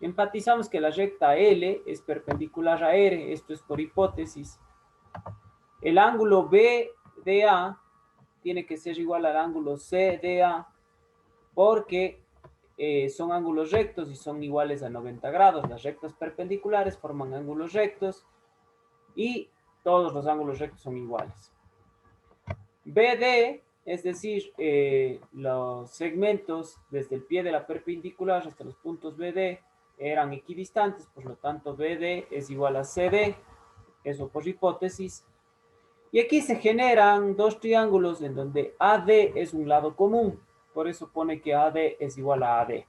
enfatizamos que la recta L es perpendicular a R, esto es por hipótesis. El ángulo BDA tiene que ser igual al ángulo CDA porque son ángulos rectos y son iguales a 90 grados. Las rectas perpendiculares forman ángulos rectos y todos los ángulos rectos son iguales. BD, es decir, los segmentos desde el pie de la perpendicular hasta los puntos BD eran equidistantes, por lo tanto BD es igual a CD, eso por hipótesis. Y aquí se generan dos triángulos en donde AD es un lado común, por eso pone que AD es igual a AD.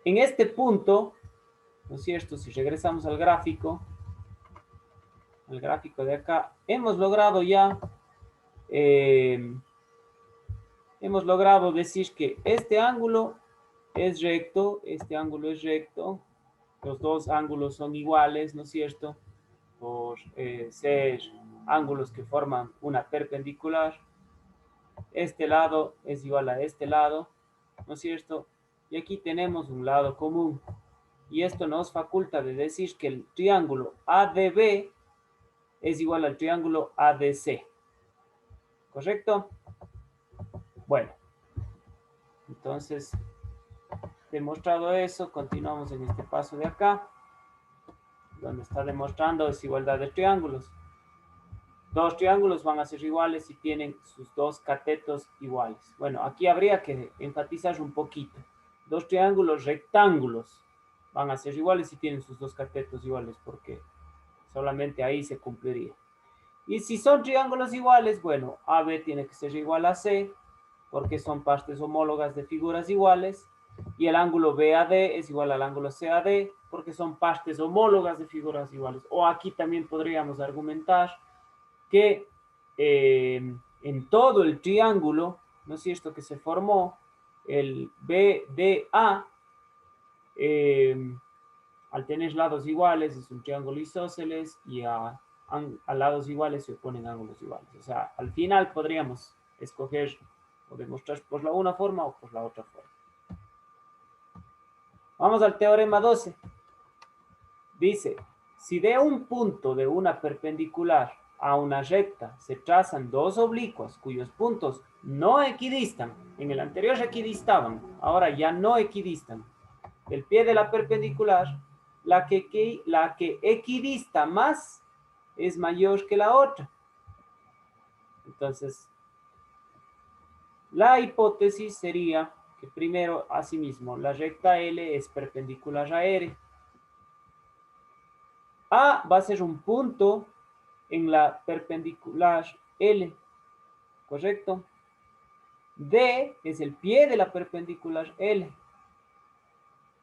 En este punto, ¿no es cierto? Si regresamos al gráfico de acá, hemos logrado ya hemos logrado decir que este ángulo es recto, este ángulo es recto, los dos ángulos son iguales, ¿no es cierto? Por ser ángulos que forman una perpendicular. Este lado es igual a este lado, ¿no es cierto? Y aquí tenemos un lado común. Y esto nos faculta de decir que el triángulo ADB es igual al triángulo ADC. ¿Correcto? Bueno, entonces, demostrado eso, continuamos en este paso de acá, donde está demostrando desigualdad de triángulos. Dos triángulos van a ser iguales si tienen sus dos catetos iguales. Bueno, aquí habría que enfatizar un poquito. Dos triángulos rectángulos van a ser iguales si tienen sus dos catetos iguales, porque solamente ahí se cumpliría. Y si son triángulos iguales, bueno, AB tiene que ser igual a C, porque son partes homólogas de figuras iguales, y el ángulo BAD es igual al ángulo CAD, porque son partes homólogas de figuras iguales. O aquí también podríamos argumentar que en todo el triángulo, ¿no es cierto?, que se formó, el BDA, al tener lados iguales, es un triángulo isósceles y a lados iguales se oponen ángulos iguales. O sea, al final podríamos escoger o demostrar por la una forma o por la otra forma. Vamos al teorema 12. Dice, si de un punto de una perpendicular a una recta se trazan dos oblicuos cuyos puntos no equidistan, en el anterior equidistaban, ahora ya no equidistan, del pie de la perpendicular, la que equidista más es mayor que la otra. Entonces, la hipótesis sería que primero, asimismo, la recta L es perpendicular a R. A va a ser un punto en la perpendicular L, ¿correcto? D es el pie de la perpendicular L.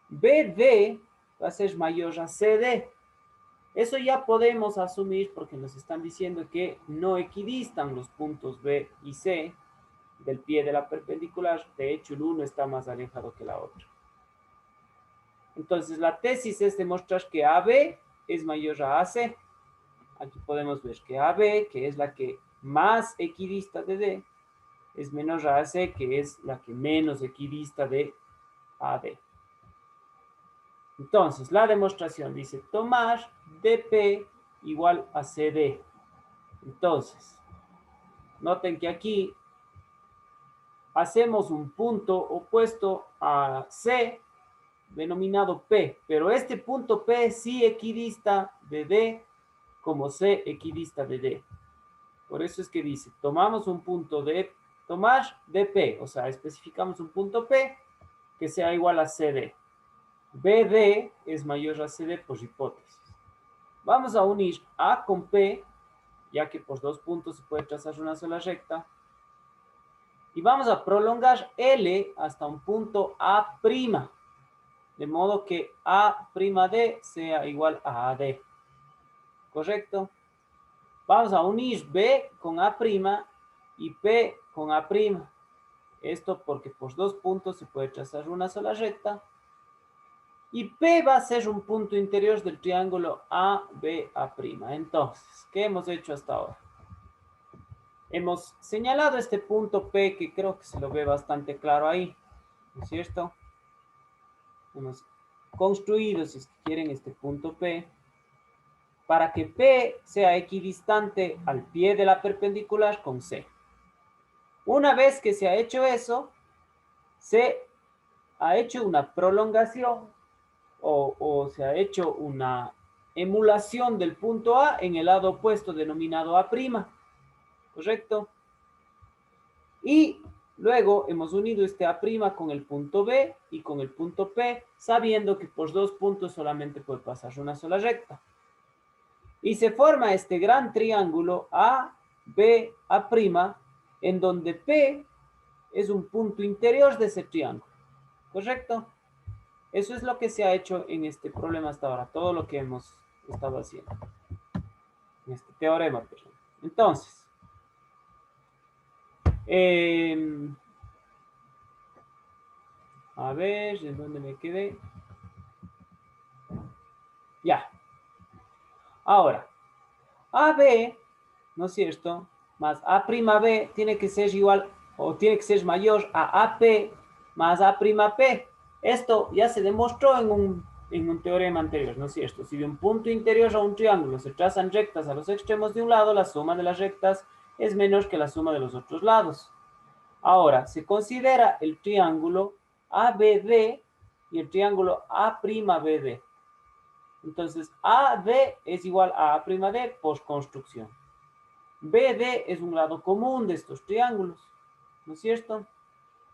BD va a ser mayor a CD. Eso ya podemos asumir porque nos están diciendo que no equidistan los puntos B y C del pie de la perpendicular. De hecho, el uno está más alejado que la otra. Entonces, la tesis es demostrar que AB es mayor a AC. Aquí podemos ver que AB, que es la que más equidista de D, es menor a AC, que es la que menos equidista de AD. Entonces, la demostración dice tomar DP igual a CD. Entonces, noten que aquí hacemos un punto opuesto a C, denominado P, pero este punto P sí equidista de D como C equidista de D. Por eso es que dice, tomamos un punto de, tomar DP, o sea, especificamos un punto P que sea igual a CD. BD es mayor a CD por hipótesis. Vamos a unir A con P, ya que por dos puntos se puede trazar una sola recta. Y vamos a prolongar L hasta un punto A', de modo que A'D sea igual a AD. ¿Correcto? Vamos a unir B con A' y P con A'. Esto porque por dos puntos se puede trazar una sola recta. Y P va a ser un punto interior del triángulo ABA'. Entonces, ¿qué hemos hecho hasta ahora? Hemos señalado este punto P que creo que se lo ve bastante claro ahí, ¿no es cierto? Hemos construido, si es que quieren, este punto P, para que P sea equidistante al pie de la perpendicular con C. Una vez que se ha hecho eso, se ha hecho una prolongación o se ha hecho una emulación del punto A en el lado opuesto denominado A', ¿correcto? Y luego hemos unido este A' con el punto B y con el punto P, sabiendo que por dos puntos solamente puede pasar una sola recta. Y se forma este gran triángulo A, B, A', en donde P es un punto interior de ese triángulo, ¿correcto? Eso es lo que se ha hecho en este problema hasta ahora, todo lo que hemos estado haciendo, en este teorema, perdón. Entonces, a ver, ¿en dónde me quedé? Ya. Ahora, AB, ¿no es cierto? Más A'B tiene que ser igual o tiene que ser mayor a AP más A'P. Esto ya se demostró en un teorema anterior, ¿no es cierto? Si de un punto interior a un triángulo se trazan rectas a los extremos de un lado, la suma de las rectas es menor que la suma de los otros lados. Ahora, se considera el triángulo ABD y el triángulo A'BD. Entonces, AD es igual a A'D por construcción. BD es un lado común de estos triángulos, ¿no es cierto?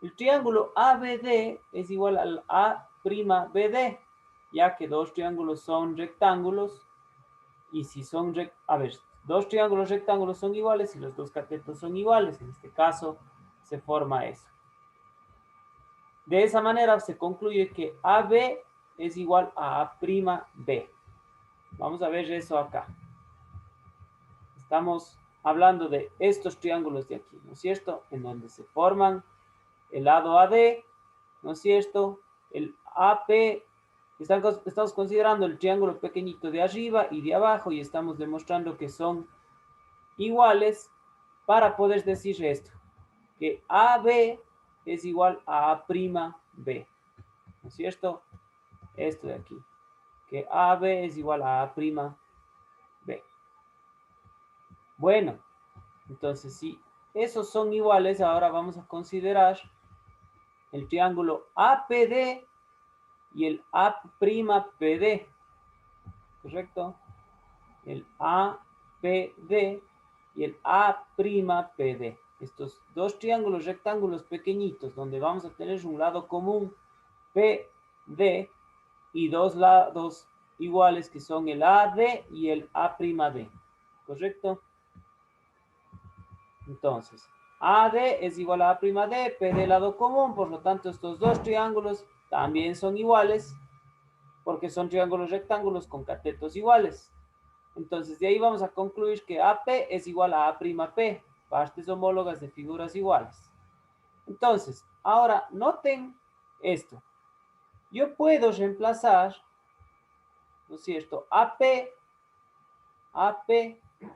El triángulo ABD es igual al A'BD, ya que dos triángulos son rectángulos, y si son, dos triángulos rectángulos son iguales y los dos catetos son iguales, en este caso se forma eso. De esa manera se concluye que AB es igual a A'B. Vamos a ver eso acá. Estamos hablando de estos triángulos de aquí, ¿no es cierto? En donde se forman el lado AD, ¿no es cierto? El AP, estamos considerando el triángulo pequeñito de arriba y de abajo y estamos demostrando que son iguales para poder decir esto, que AB es igual a A'B, ¿no es cierto? Esto de aquí, que AB es igual a A'B. Bueno, entonces si esos son iguales, ahora vamos a considerar el triángulo APD y el A'PD, ¿correcto? El APD y el A'PD. Estos dos triángulos rectángulos pequeñitos donde vamos a tener un lado común PD y dos lados iguales que son el AD y el A'D, ¿correcto? Entonces, AD es igual a A'D, PD lado común, por lo tanto estos dos triángulos también son iguales porque son triángulos rectángulos con catetos iguales. Entonces de ahí vamos a concluir que AP es igual a A'P, partes homólogas de figuras iguales. Entonces, ahora noten esto. Yo puedo reemplazar, ¿no es cierto?, AP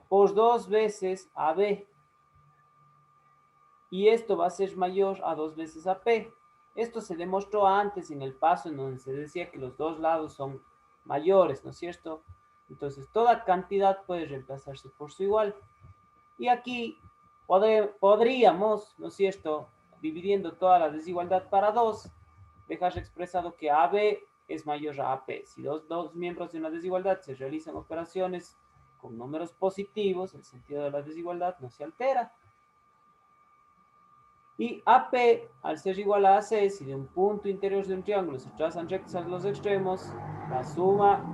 por dos veces AB. Y esto va a ser mayor a dos veces AP. Esto se demostró antes en el paso en donde se decía que los dos lados son mayores, ¿no es cierto? Entonces, toda cantidad puede reemplazarse por su igual. Y aquí podríamos, ¿no es cierto?, dividiendo toda la desigualdad para dos, dejar expresado que AB es mayor a AP. Si dos miembros de una desigualdad se realizan operaciones con números positivos, el sentido de la desigualdad no se altera. Y AP, al ser igual a AC, si de un punto interior de un triángulo se trazan rectas a los extremos, la suma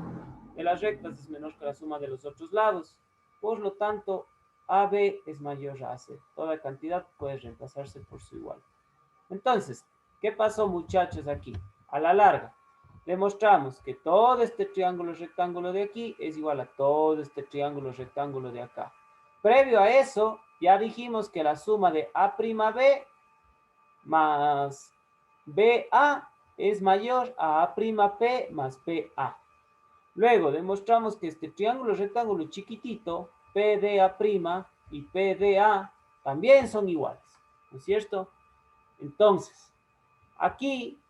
de las rectas es menor que la suma de los otros lados. Por lo tanto, AB es mayor a AC. Toda cantidad puede reemplazarse por su igual. Entonces, ¿qué pasó, muchachos, aquí? A la larga, demostramos que todo este triángulo rectángulo de aquí es igual a todo este triángulo rectángulo de acá. Previo a eso, ya dijimos que la suma de A'B más BA es mayor a A'P más PA. Luego demostramos que este triángulo rectángulo chiquitito, PDA' y PDA, también son iguales, ¿no es cierto? Entonces, aquí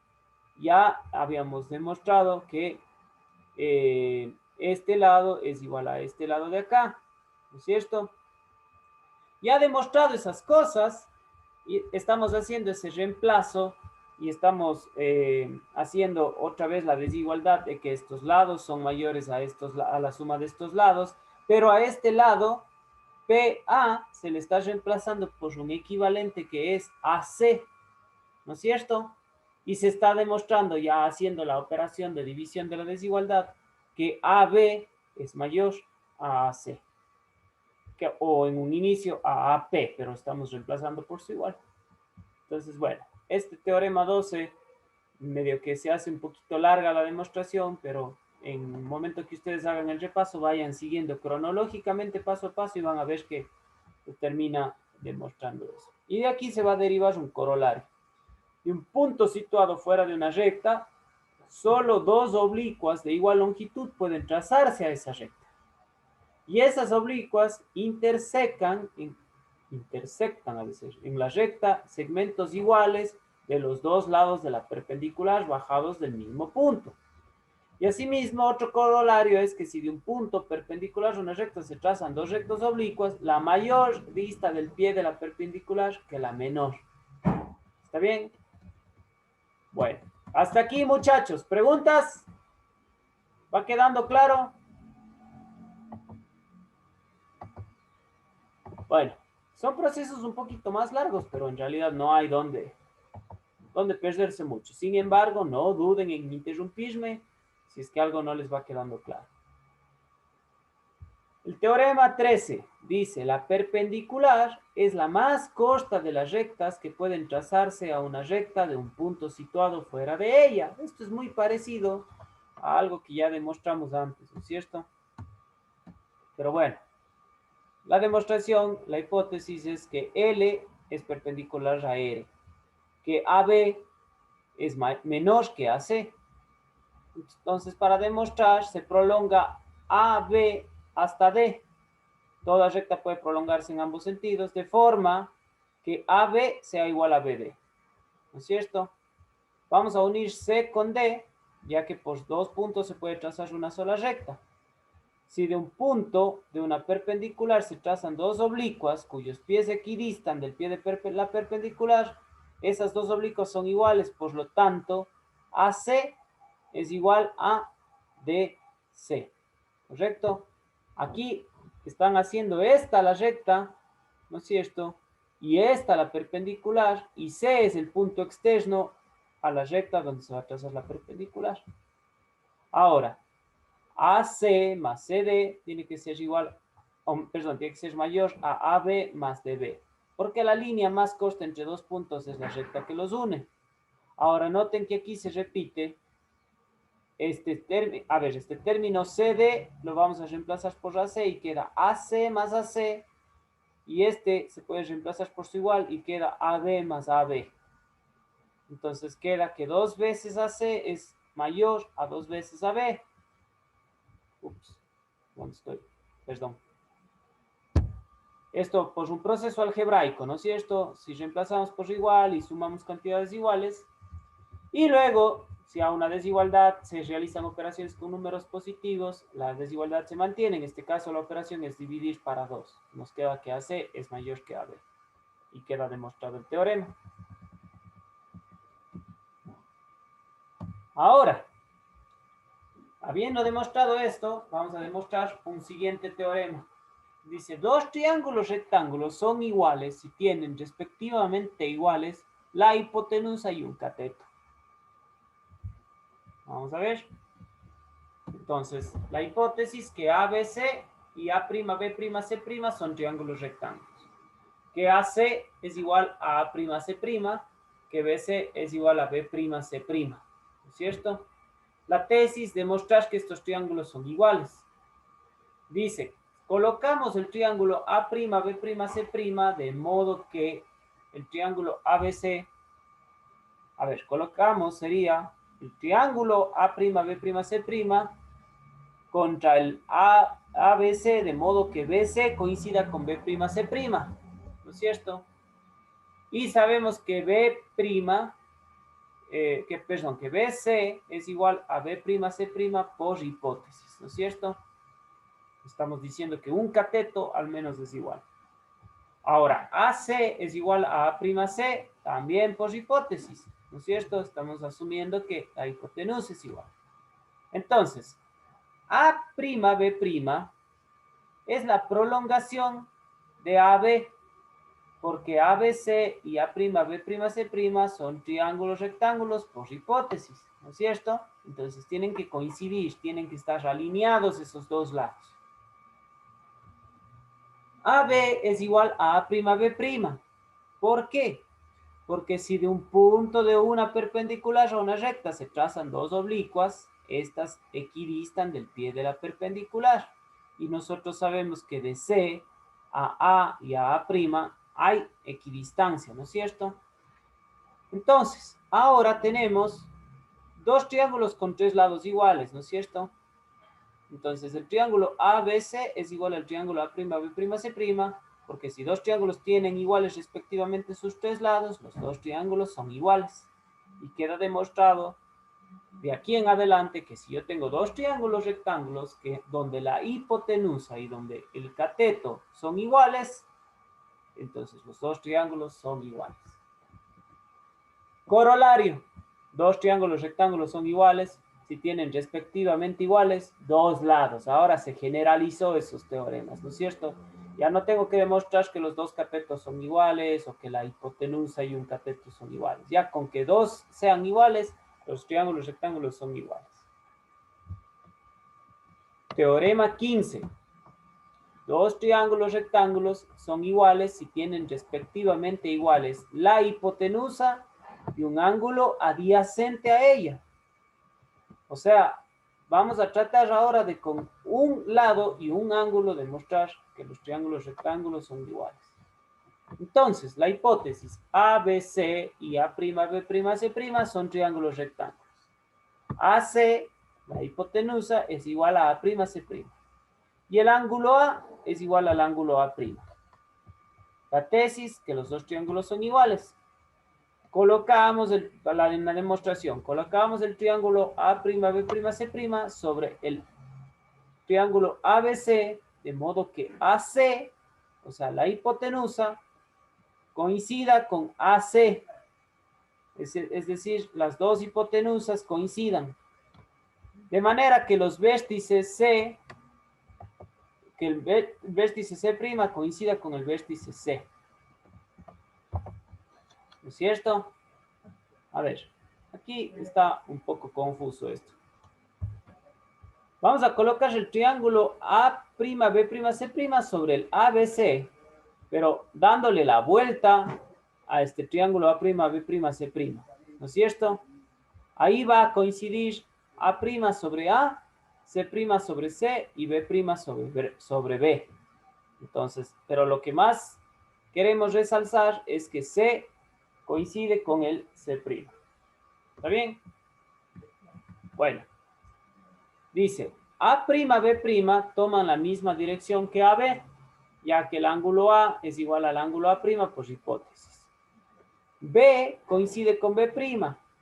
ya habíamos demostrado que este lado es igual a este lado de acá, ¿no es cierto? Ya demostrado esas cosas, y estamos haciendo ese reemplazo y estamos haciendo otra vez la desigualdad de que estos lados son mayores a la suma de estos lados, pero a este lado PA se le está reemplazando por un equivalente que es AC, ¿no es cierto? Y se está demostrando ya haciendo la operación de división de la desigualdad que AB es mayor a AC, o en un inicio a AP, pero estamos reemplazando por su igual. Entonces, bueno, este teorema 12, medio que se hace un poquito larga la demostración, pero en el momento que ustedes hagan el repaso, vayan siguiendo cronológicamente paso a paso y van a ver que termina demostrando eso. Y de aquí se va a derivar un corolario. De un punto situado fuera de una recta, solo dos oblicuas de igual longitud pueden trazarse a esa recta. Y esas oblicuas intersectan a veces en la recta segmentos iguales de los dos lados de la perpendicular bajados del mismo punto. Y asimismo, otro corolario es que si de un punto perpendicular a una recta se trazan dos rectas oblicuas, la mayor dista del pie de la perpendicular que la menor. ¿Está bien? Bueno, hasta aquí, muchachos. ¿Preguntas? ¿Va quedando claro? Bueno, son procesos un poquito más largos, pero en realidad no hay donde perderse mucho. Sin embargo, no duden en interrumpirme si es que algo no les va quedando claro. El teorema 13 dice, la perpendicular es la más corta de las rectas que pueden trazarse a una recta de un punto situado fuera de ella. Esto es muy parecido a algo que ya demostramos antes, ¿no es cierto? Pero bueno, la demostración, la hipótesis es que L es perpendicular a R, que AB es menor que AC. Entonces, para demostrar, se prolonga AB hasta D. Toda recta puede prolongarse en ambos sentidos, de forma que AB sea igual a BD. ¿No es cierto? Vamos a unir C con D, ya que por dos puntos se puede trazar una sola recta. Si de un punto de una perpendicular se trazan dos oblicuas cuyos pies equidistan del pie de la perpendicular, esas dos oblicuas son iguales, por lo tanto, AC es igual a DC. ¿Correcto? Aquí están haciendo esta la recta, ¿no es cierto? Y esta la perpendicular, y C es el punto externo a la recta donde se va a trazar la perpendicular. Ahora, AC más CD tiene que ser igual, perdón, tiene que ser mayor a AB más DB, porque la línea más corta entre dos puntos es la recta que los une. Ahora, noten que aquí se repite este término CD lo vamos a reemplazar por AC y queda AC más AC, y este se puede reemplazar por su igual y queda AB más AB. Entonces queda que 2 veces AC es mayor a 2 veces AB. Ups, ¿dónde estoy? Perdón. Esto por un proceso algebraico, ¿no es cierto? Si reemplazamos por igual y sumamos cantidades iguales, y luego, si a una desigualdad se realizan operaciones con números positivos, la desigualdad se mantiene. En este caso, la operación es dividir para 2. Nos queda que AC es mayor que AB. Y queda demostrado el teorema. Ahora, habiendo demostrado esto, vamos a demostrar un siguiente teorema. Dice, dos triángulos rectángulos son iguales si tienen respectivamente iguales la hipotenusa y un cateto. Vamos a ver. Entonces, la hipótesis que ABC y A'B'C' son triángulos rectángulos. Que AC es igual a A'C', que BC es igual a B'C', ¿no es cierto? La tesis demostrar que estos triángulos son iguales. Dice, colocamos el triángulo A'B'C' de modo que el triángulo ABC, colocamos, sería el triángulo A'B'C' contra el ABC, de modo que BC coincida con B'C', ¿no es cierto? Y sabemos que B' que BC es igual a B'C' por hipótesis, ¿no es cierto? Estamos diciendo que un cateto al menos es igual. Ahora, AC es igual a A'C también por hipótesis, ¿no es cierto? Estamos asumiendo que la hipotenusa es igual. Entonces, A'B' es la prolongación de AB, porque ABC y A'B'C' son triángulos rectángulos por hipótesis, ¿no es cierto? Entonces tienen que coincidir, tienen que estar alineados esos dos lados. AB es igual a A'B'. ¿Por qué? Porque si de un punto de una perpendicular a una recta se trazan dos oblicuas, estas equidistan del pie de la perpendicular. Y nosotros sabemos que de C a A y a A' hay equidistancia, ¿no es cierto? Entonces, ahora tenemos dos triángulos con tres lados iguales, ¿no es cierto? Entonces, el triángulo ABC es igual al triángulo A'B'C', porque si dos triángulos tienen iguales respectivamente sus tres lados, los dos triángulos son iguales. Y queda demostrado de aquí en adelante que si yo tengo dos triángulos rectángulos donde la hipotenusa y donde el cateto son iguales, entonces los dos triángulos son iguales. Corolario. Dos triángulos rectángulos son iguales si tienen respectivamente iguales dos lados. Ahora se generalizó esos teoremas, ¿no es cierto? Ya no tengo que demostrar que los dos catetos son iguales o que la hipotenusa y un cateto son iguales. Ya con que dos sean iguales, los triángulos rectángulos son iguales. Teorema 15. Dos triángulos rectángulos son iguales si tienen respectivamente iguales la hipotenusa y un ángulo adyacente a ella. O sea, vamos a tratar ahora de con un lado y un ángulo demostrar que los triángulos rectángulos son iguales. Entonces, la hipótesis ABC y A'B'C' son triángulos rectángulos. AC, la hipotenusa, es igual a A'C'. Y el ángulo A es igual al ángulo A'. La tesis, que los dos triángulos son iguales. Colocamos en la demostración, colocamos el triángulo A'B'C' sobre el triángulo ABC, de modo que AC, o sea, la hipotenusa, coincida con AC. Es decir, las dos hipotenusas coincidan. De manera que los vértices C, que el vértice C' coincida con el vértice C. ¿No es cierto? A ver, aquí está un poco confuso esto. Vamos a colocar el triángulo A'B'C' sobre el ABC, pero dándole la vuelta a este triángulo A'B'C', ¿no es cierto? Ahí va a coincidir A' sobre A, C' sobre C y B' sobre B. Entonces, pero lo que más queremos resaltar es que C coincide con el C'. ¿Está bien? Bueno. Dice, A'B' toman la misma dirección que AB, ya que el ángulo A es igual al ángulo A' por hipótesis. B coincide con B',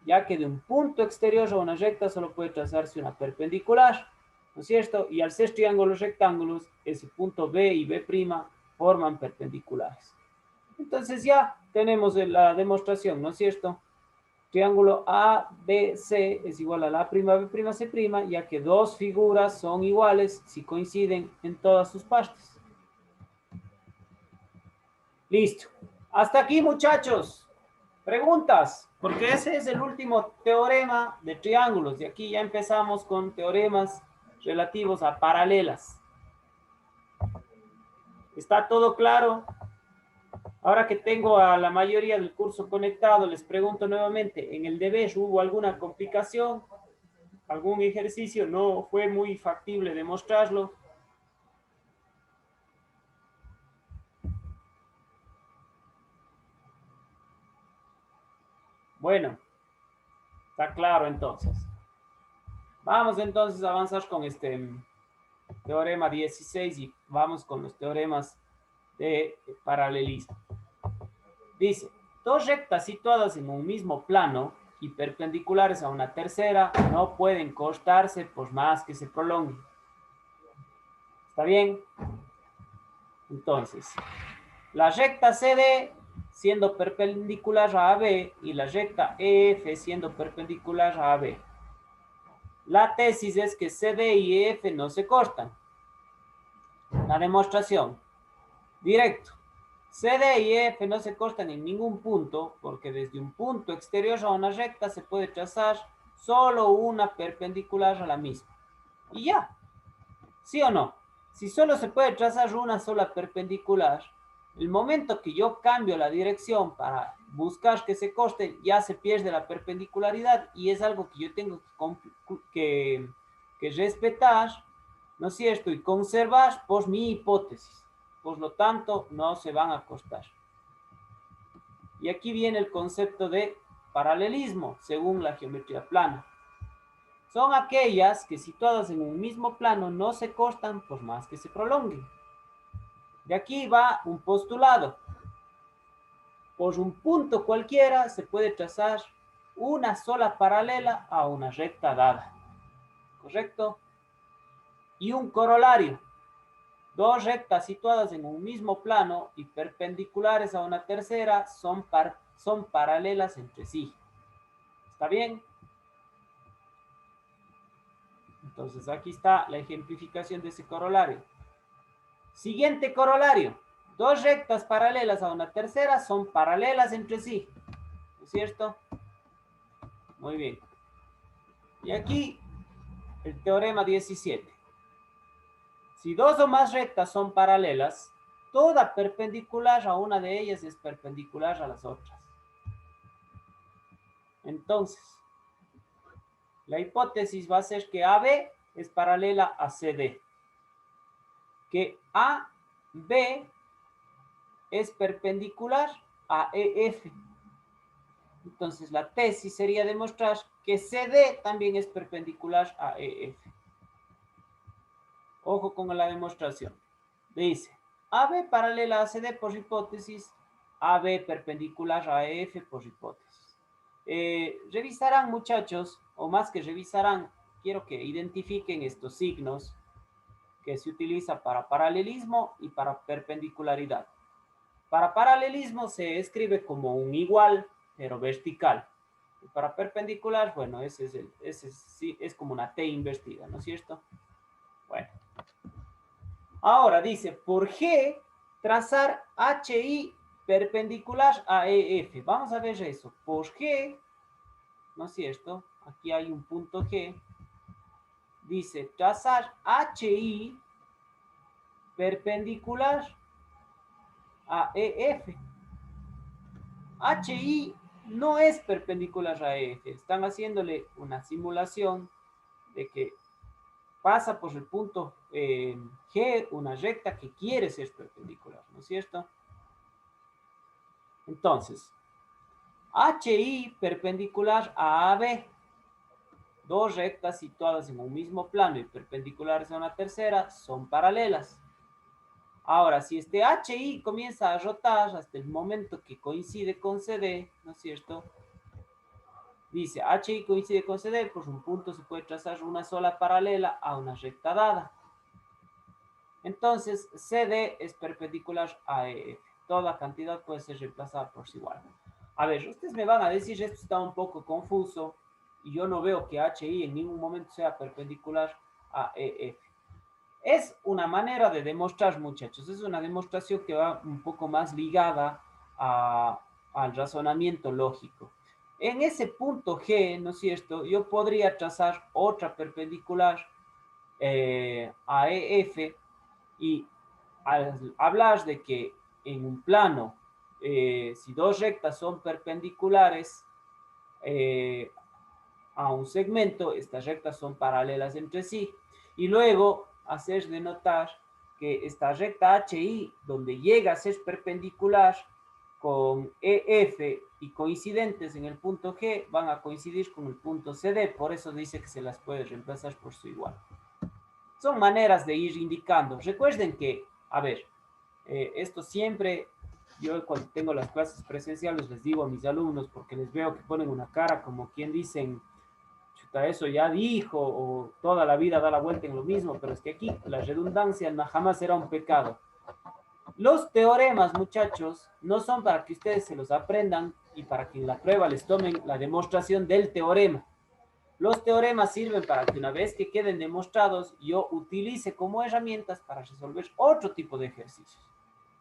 ya que de un punto exterior a una recta solo puede trazarse una perpendicular, ¿no es cierto? Y al ser triángulos rectángulos, ese punto B y B' forman perpendiculares. Entonces ya tenemos la demostración, ¿no es cierto? Triángulo ABC es igual a la A'B'C', ya que dos figuras son iguales si coinciden en todas sus partes. Listo. Hasta aquí, muchachos. Preguntas, porque ese es el último teorema de triángulos. De aquí ya empezamos con teoremas relativos a paralelas. ¿Está todo claro? Ahora que tengo a la mayoría del curso conectado, les pregunto nuevamente, ¿en el deber hubo alguna complicación? ¿Algún ejercicio no fue muy factible demostrarlo? Bueno, está claro entonces. Vamos entonces a avanzar con este teorema 16 y vamos con los teoremas de paralelismo. Dice, dos rectas situadas en un mismo plano y perpendiculares a una tercera no pueden cortarse por más que se prolonguen. ¿Está bien? Entonces, la recta CD siendo perpendicular a AB y la recta EF siendo perpendicular a AB. La tesis es que CD y EF no se cortan. La demostración. Directo. CD y EF no se cortan en ningún punto porque desde un punto exterior a una recta se puede trazar solo una perpendicular a la misma. Y ya. ¿Sí o no? Si solo se puede trazar una sola perpendicular, el momento que yo cambio la dirección para buscar que se corten, ya se pierde la perpendicularidad y es algo que yo tengo que respetar, ¿no es cierto? Y conservar por mi hipótesis. Por lo tanto, no se van a cortar. Y aquí viene el concepto de paralelismo, según la geometría plana. Son aquellas que situadas en un mismo plano no se cortan por más que se prolonguen. De aquí va un postulado. Por un punto cualquiera se puede trazar una sola paralela a una recta dada. ¿Correcto? Y un corolario. Dos rectas situadas en un mismo plano y perpendiculares a una tercera son paralelas entre sí. ¿Está bien? Entonces aquí está la ejemplificación de ese corolario. Siguiente corolario. Dos rectas paralelas a una tercera son paralelas entre sí. ¿No es cierto? Muy bien. Y aquí el teorema 17. Si dos o más rectas son paralelas, toda perpendicular a una de ellas es perpendicular a las otras. Entonces, la hipótesis va a ser que AB es paralela a CD. Que AB es perpendicular a EF. Entonces, la tesis sería demostrar que CD también es perpendicular a EF. Ojo con la demostración. Dice, AB paralela a CD por hipótesis, AB perpendicular a EF por hipótesis. Revisarán, muchachos, o más que revisarán, quiero que identifiquen estos signos que se utiliza para paralelismo y para perpendicularidad. Para paralelismo se escribe como un igual, pero vertical. Y para perpendicular, bueno, ese es como una T invertida, ¿no es cierto? Bueno. Ahora dice, por G, trazar HI perpendicular a EF. Vamos a ver eso. Por G, ¿no es cierto? Aquí hay un punto G. Dice, trazar HI perpendicular a EF. HI no es perpendicular a EF. Están haciéndole una simulación de que pasa por el punto G, una recta que quiere ser perpendicular, ¿no es cierto? Entonces, HI perpendicular a AB, dos rectas situadas en un mismo plano y perpendiculares a una tercera, son paralelas. Ahora, si este HI comienza a rotar hasta el momento que coincide con CD, ¿no es cierto? Dice, HI coincide con CD, pues un punto se puede trazar una sola paralela a una recta dada. Entonces, CD es perpendicular a EF. Toda cantidad puede ser reemplazada por igual. A ver, ustedes me van a decir, esto está un poco confuso y yo no veo que HI en ningún momento sea perpendicular a EF. Es una manera de demostrar, muchachos, es una demostración que va un poco más ligada al razonamiento lógico. En ese punto G, ¿no es cierto? Yo podría trazar otra perpendicular a EF y al hablar de que en un plano, si dos rectas son perpendiculares a un segmento, estas rectas son paralelas entre sí. Y luego hacer de notar que esta recta HI, donde llega a ser perpendicular con EF y coincidentes en el punto G, van a coincidir con el punto CD. Por eso dice que se las puede reemplazar por su igual. Son maneras de ir indicando. Recuerden que, a ver, esto siempre yo cuando tengo las clases presenciales les digo a mis alumnos, porque les veo que ponen una cara como quien dicen, chuta, eso ya dijo, o toda la vida da la vuelta en lo mismo, pero es que aquí la redundancia no, jamás será un pecado. Los teoremas, muchachos, no son para que ustedes se los aprendan y para que en la prueba les tomen la demostración del teorema. Los teoremas sirven para que una vez que queden demostrados, yo utilice como herramientas para resolver otro tipo de ejercicios.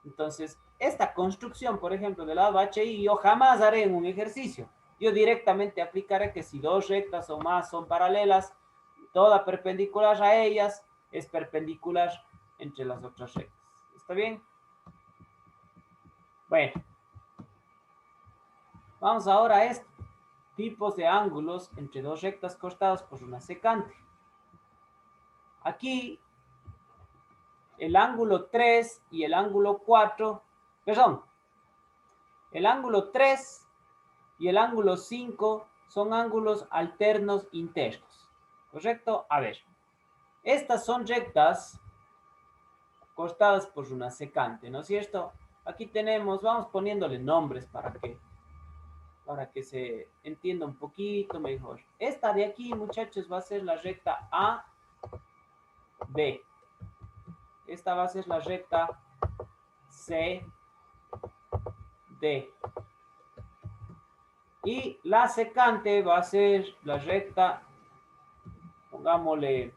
Entonces, esta construcción, por ejemplo, del lado HI, yo jamás haré en un ejercicio. Yo directamente aplicaré que si dos rectas o más son paralelas, toda perpendicular a ellas es perpendicular entre las otras rectas. ¿Está bien? Bueno, vamos ahora a esto. Tipos de ángulos entre dos rectas cortadas por una secante. Aquí, el ángulo 3 y el ángulo 4, perdón, el ángulo 3 y el ángulo 5 son ángulos alternos internos, ¿correcto? A ver, estas son rectas cortadas por una secante, ¿no es cierto? Aquí tenemos, vamos poniéndole nombres para que se entienda un poquito mejor. Esta de aquí, muchachos, va a ser la recta A, B. Esta va a ser la recta C, D. Y la secante va a ser la recta, pongámosle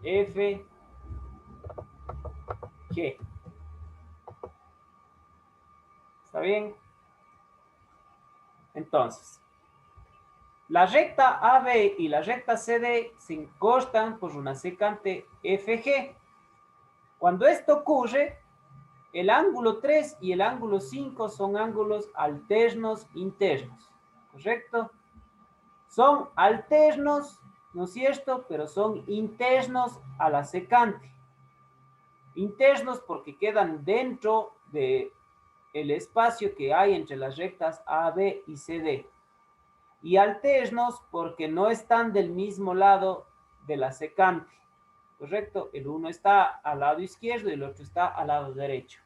F, G. ¿Está bien? Entonces, la recta AB y la recta CD se encostan por una secante FG. Cuando esto ocurre, el ángulo 3 y el ángulo 5 son ángulos alternos internos, ¿correcto? Son alternos, ¿no es cierto? Pero son internos a la secante. Internos porque quedan dentro del espacio que hay entre las rectas AB y CD. Y alternos porque no están del mismo lado de la secante, ¿correcto? El uno está al lado izquierdo y el otro está al lado derecho.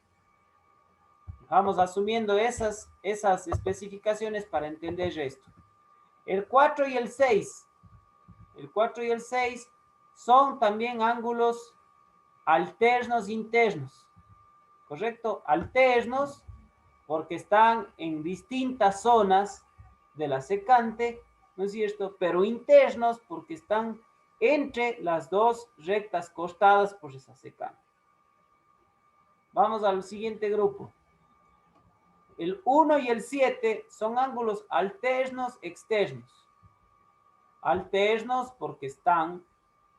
Vamos asumiendo esas especificaciones para entender esto. El 4 y el 6. El 4 y el 6 son también ángulos alternos internos, ¿correcto? Alternos porque están en distintas zonas de la secante, ¿no es cierto? Pero internos porque están entre las dos rectas cortadas por esa secante. Vamos al siguiente grupo. El 1 y el 7 son ángulos alternos externos. Alternos porque están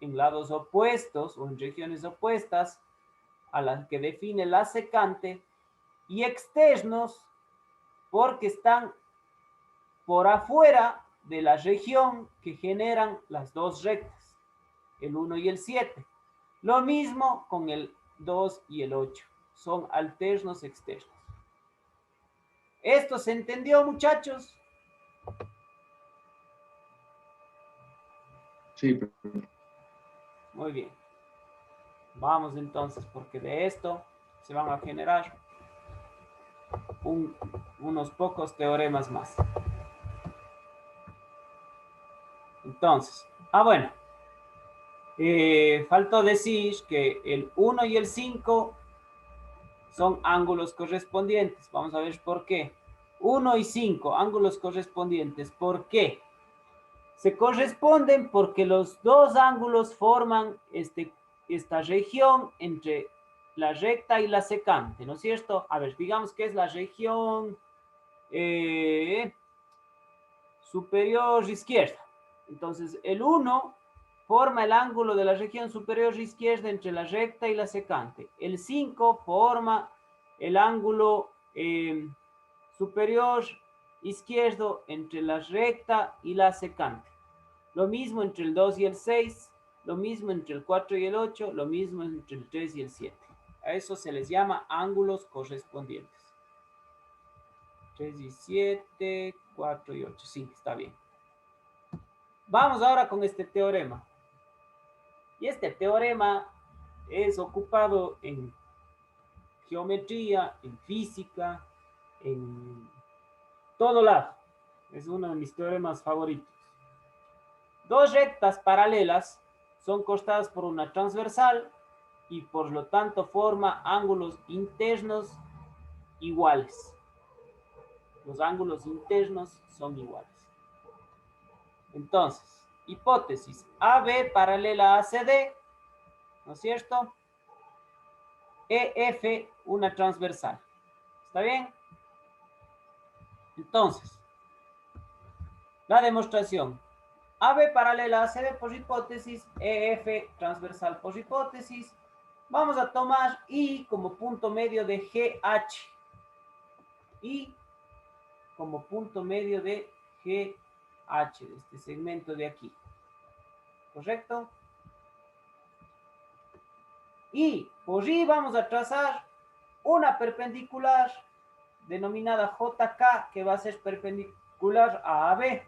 en lados opuestos o en regiones opuestas a las que define la secante, y externos porque están por afuera de la región que generan las dos rectas, el 1 y el 7. Lo mismo con el 2 y el 8, son alternos externos. ¿Esto se entendió, muchachos? Sí. Muy bien. Vamos entonces, porque de esto se van a generar unos pocos teoremas más. Entonces, bueno, faltó decir que el 1 y el 5 son ángulos correspondientes. Vamos a ver por qué. 1 y 5, ángulos correspondientes. ¿Por qué? Se corresponden porque los dos ángulos forman esta región entre la recta y la secante, ¿no es cierto? A ver, digamos que es la región superior izquierda. Entonces, el 1 forma el ángulo de la región superior izquierda entre la recta y la secante. El 5 forma el ángulo superior izquierdo entre la recta y la secante. Lo mismo entre el 2 y el 6, lo mismo entre el 4 y el 8, lo mismo entre el 3 y el 7. A eso se les llama ángulos correspondientes. 3 y 7, 4 y 8. Sí, está bien. Vamos ahora con este teorema. Y este teorema es ocupado en geometría, en física, en todo lado. Es uno de mis teoremas favoritos. Dos rectas paralelas son cortadas por una transversal y por lo tanto forma ángulos internos iguales. Los ángulos internos son iguales. Entonces, hipótesis AB paralela a CD, ¿no es cierto? EF, una transversal. ¿Está bien? Entonces, la demostración. AB paralela a CD por hipótesis, EF transversal por hipótesis. Vamos a tomar I como punto medio de GH. I como punto medio de GH, de este segmento de aquí. ¿Correcto? Y por I vamos a trazar una perpendicular denominada JK, que va a ser perpendicular a AB.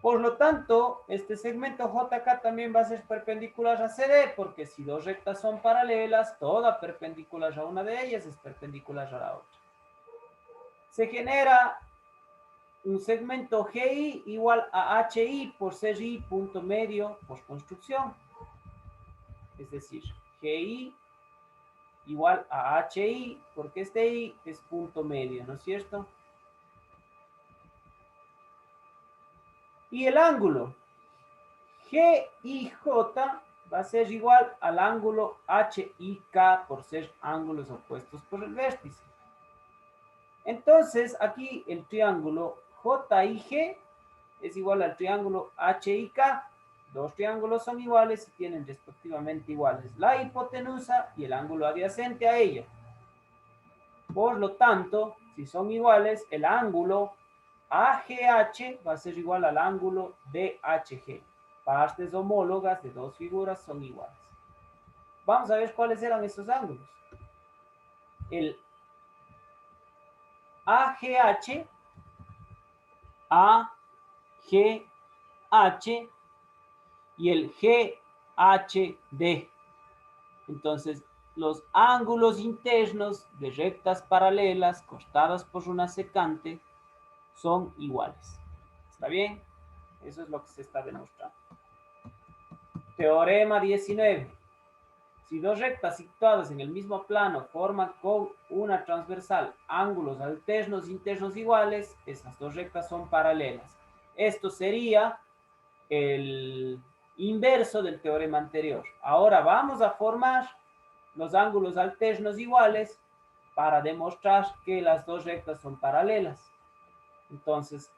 Por lo tanto, este segmento JK también va a ser perpendicular a CD, porque si dos rectas son paralelas, toda perpendicular a una de ellas es perpendicular a la otra. Se genera un segmento GI igual a HI por ser I punto medio por construcción. Es decir, GI igual a HI, porque este I es punto medio, ¿no es cierto? Y el ángulo GIJ va a ser igual al ángulo HIK por ser ángulos opuestos por el vértice. Entonces, aquí el triángulo JIG es igual al triángulo HIK. Dos triángulos son iguales y tienen respectivamente iguales la hipotenusa y el ángulo adyacente a ella. Por lo tanto, si son iguales, el ángulo AGH va a ser igual al ángulo DHG. Partes homólogas de dos figuras son iguales. Vamos a ver cuáles eran estos ángulos. El AGH, AGH y el GHD. Entonces, los ángulos internos de rectas paralelas cortadas por una secante son iguales. ¿Está bien? Eso es lo que se está demostrando. Teorema 19. Si dos rectas situadas en el mismo plano forman con una transversal ángulos alternos internos iguales, esas dos rectas son paralelas. Esto sería el inverso del teorema anterior. Ahora vamos a formar los ángulos alternos iguales para demostrar que las dos rectas son paralelas. Entonces,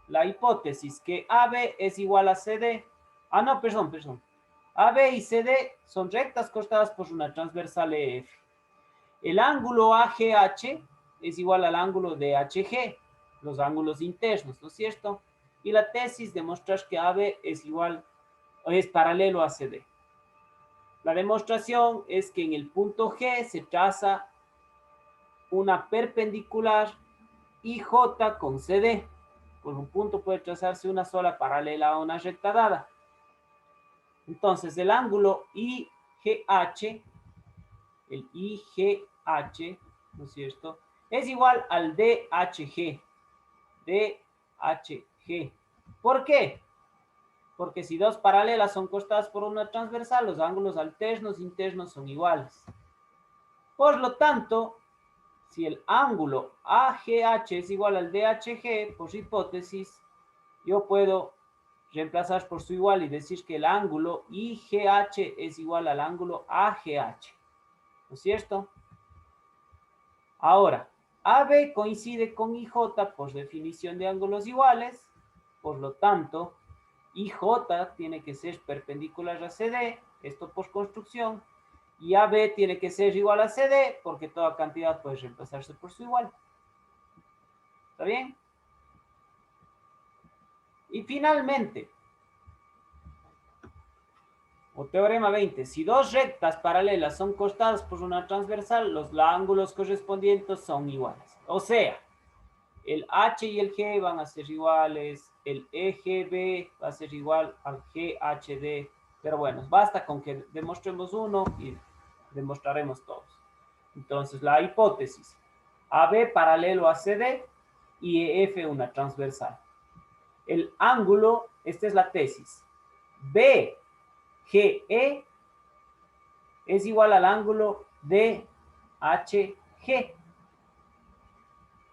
la hipótesis que AB es igual a CD. No, perdón. AB y CD son rectas cortadas por una transversal EF. El ángulo AGH es igual al ángulo DHG, los ángulos internos, ¿no es cierto? Y la tesis demostrar que AB es paralelo a CD. La demostración es que en el punto G se traza una perpendicular IJ con CD. Por un punto puede trazarse una sola paralela a una recta dada. Entonces, el ángulo IGH, el IGH, ¿no es cierto?, es igual al DHG. DHG. ¿Por qué? Porque si dos paralelas son cortadas por una transversal, los ángulos alternos internos son iguales. Por lo tanto, si el ángulo AGH es igual al DHG, por hipótesis, yo puedo reemplazar por su igual y decir que el ángulo IGH es igual al ángulo AGH. ¿No es cierto? Ahora, AB coincide con IJ por definición de ángulos iguales, por lo tanto, IJ tiene que ser perpendicular a CD, esto por construcción, y AB tiene que ser igual a CD, porque toda cantidad puede reemplazarse por su igual. ¿Está bien? Y finalmente, o teorema 20, si dos rectas paralelas son cortadas por una transversal, los ángulos correspondientes son iguales. O sea, el H y el G van a ser iguales, el EGB va a ser igual al GHD, pero bueno, basta con que demostremos uno y demostraremos todos. Entonces, la hipótesis. AB paralelo a CD y EF una transversal. El ángulo, esta es la tesis. BGE es igual al ángulo DHG.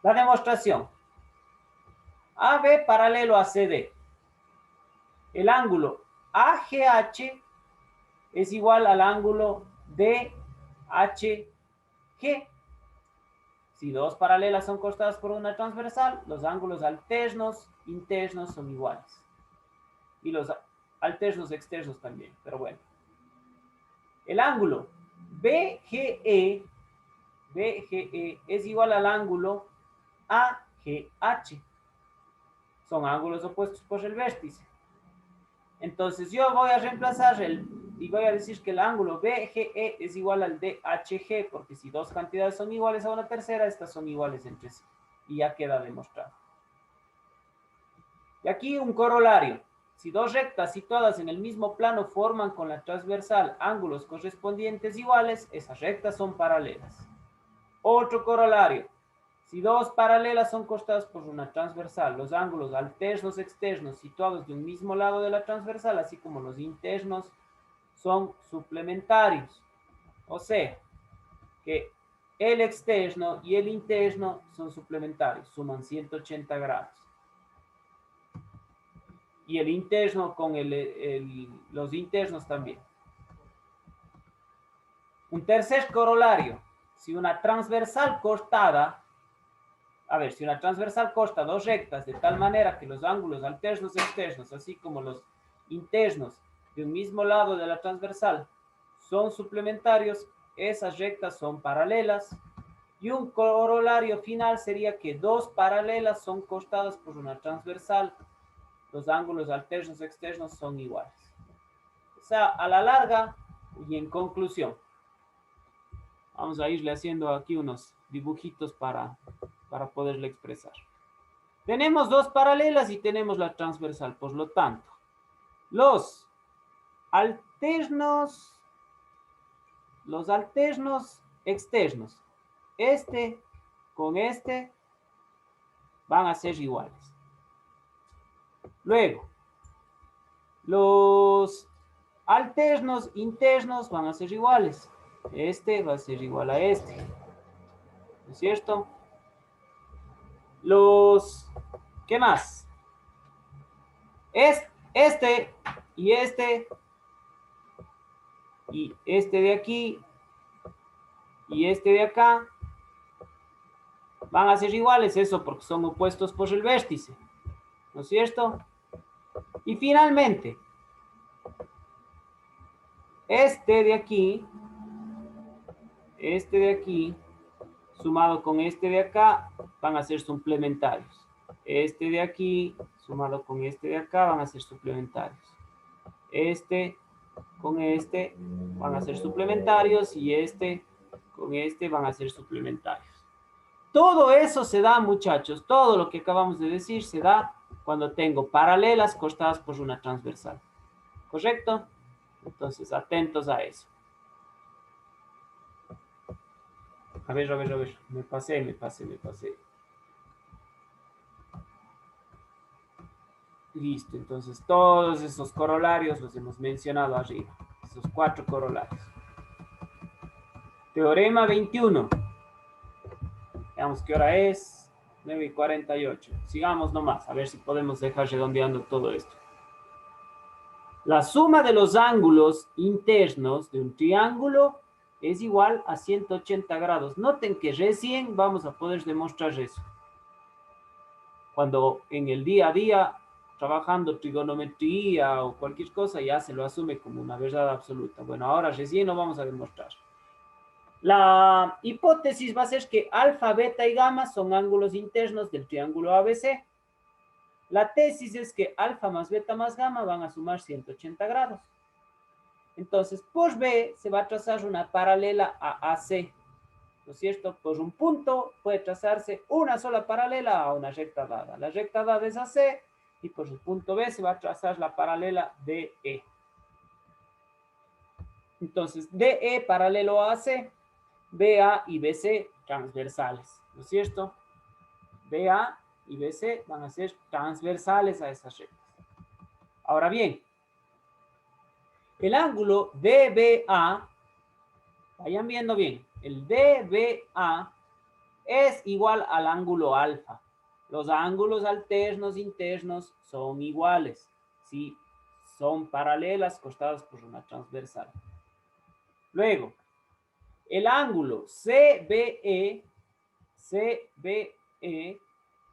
La demostración. AB paralelo a CD. El ángulo AGH es igual al ángulo DHG. Si dos paralelas son cortadas por una transversal, los ángulos alternos, internos son iguales. Y los alternos externos también, pero bueno. El ángulo BGE es igual al ángulo AGH. Son ángulos opuestos por el vértice. Entonces yo voy a reemplazar y voy a decir que el ángulo BGE es igual al DHG, porque si dos cantidades son iguales a una tercera, estas son iguales entre sí. Y ya queda demostrado. Y aquí un corolario. Si dos rectas situadas en el mismo plano forman con la transversal ángulos correspondientes iguales, esas rectas son paralelas. Otro corolario. Si dos paralelas son cortadas por una transversal, los ángulos alternos externos situados de un mismo lado de la transversal, así como los internos, son suplementarios. O sea, que el externo y el interno son suplementarios, suman 180 grados. Y el interno con los internos también. Un tercer corolario. Si una transversal cortada, si una transversal corta dos rectas de tal manera que los ángulos alternos externos, así como los internos de un mismo lado de la transversal, son suplementarios, esas rectas son paralelas. Y un corolario final sería que dos paralelas son cortadas por una transversal, los ángulos alternos externos son iguales. O sea, a la larga y en conclusión, vamos a irle haciendo aquí unos dibujitos para poderle expresar. Tenemos dos paralelas y tenemos la transversal, por lo tanto, los alternos externos, este con este, van a ser iguales. Luego, los alternos internos van a ser iguales. Este va a ser igual a este. ¿No es cierto? ¿Qué más? Este y este de aquí y este de acá van a ser iguales, eso porque son opuestos por el vértice, ¿no es cierto? Y finalmente, este de aquí, sumado con este de acá, van a ser suplementarios. Este de aquí, sumado con este de acá, van a ser suplementarios. Este con este van a ser suplementarios y este con este van a ser suplementarios. Todo eso se da, muchachos, todo lo que acabamos de decir se da cuando tengo paralelas cortadas por una transversal. ¿Correcto? Entonces, atentos a eso. A ver. Me pasé. Listo, entonces todos esos corolarios los hemos mencionado arriba. Esos 4 corolarios. Teorema 21. Veamos qué hora es. 9:48. Sigamos nomás, a ver si podemos dejar redondeando todo esto. La suma de los ángulos internos de un triángulo es igual a 180 grados. Noten que recién vamos a poder demostrar eso. Cuando en el día a día, trabajando trigonometría o cualquier cosa, ya se lo asume como una verdad absoluta. Bueno, ahora recién lo vamos a demostrar. La hipótesis va a ser que alfa, beta y gamma son ángulos internos del triángulo ABC. La tesis es que alfa más beta más gamma van a sumar 180 grados. Entonces, por B se va a trazar una paralela a AC, ¿no es cierto? Por un punto puede trazarse una sola paralela a una recta dada. La recta dada es AC y por el punto B se va a trazar la paralela DE. Entonces, DE paralelo a AC BA y BC transversales, ¿no es cierto? BA y BC van a ser transversales a esas rectas. Ahora bien, el ángulo DBA, vayan viendo bien, el DBA es igual al ángulo alfa. Los ángulos alternos internos son iguales si son paralelas cortadas por una transversal. Luego, el ángulo CBE,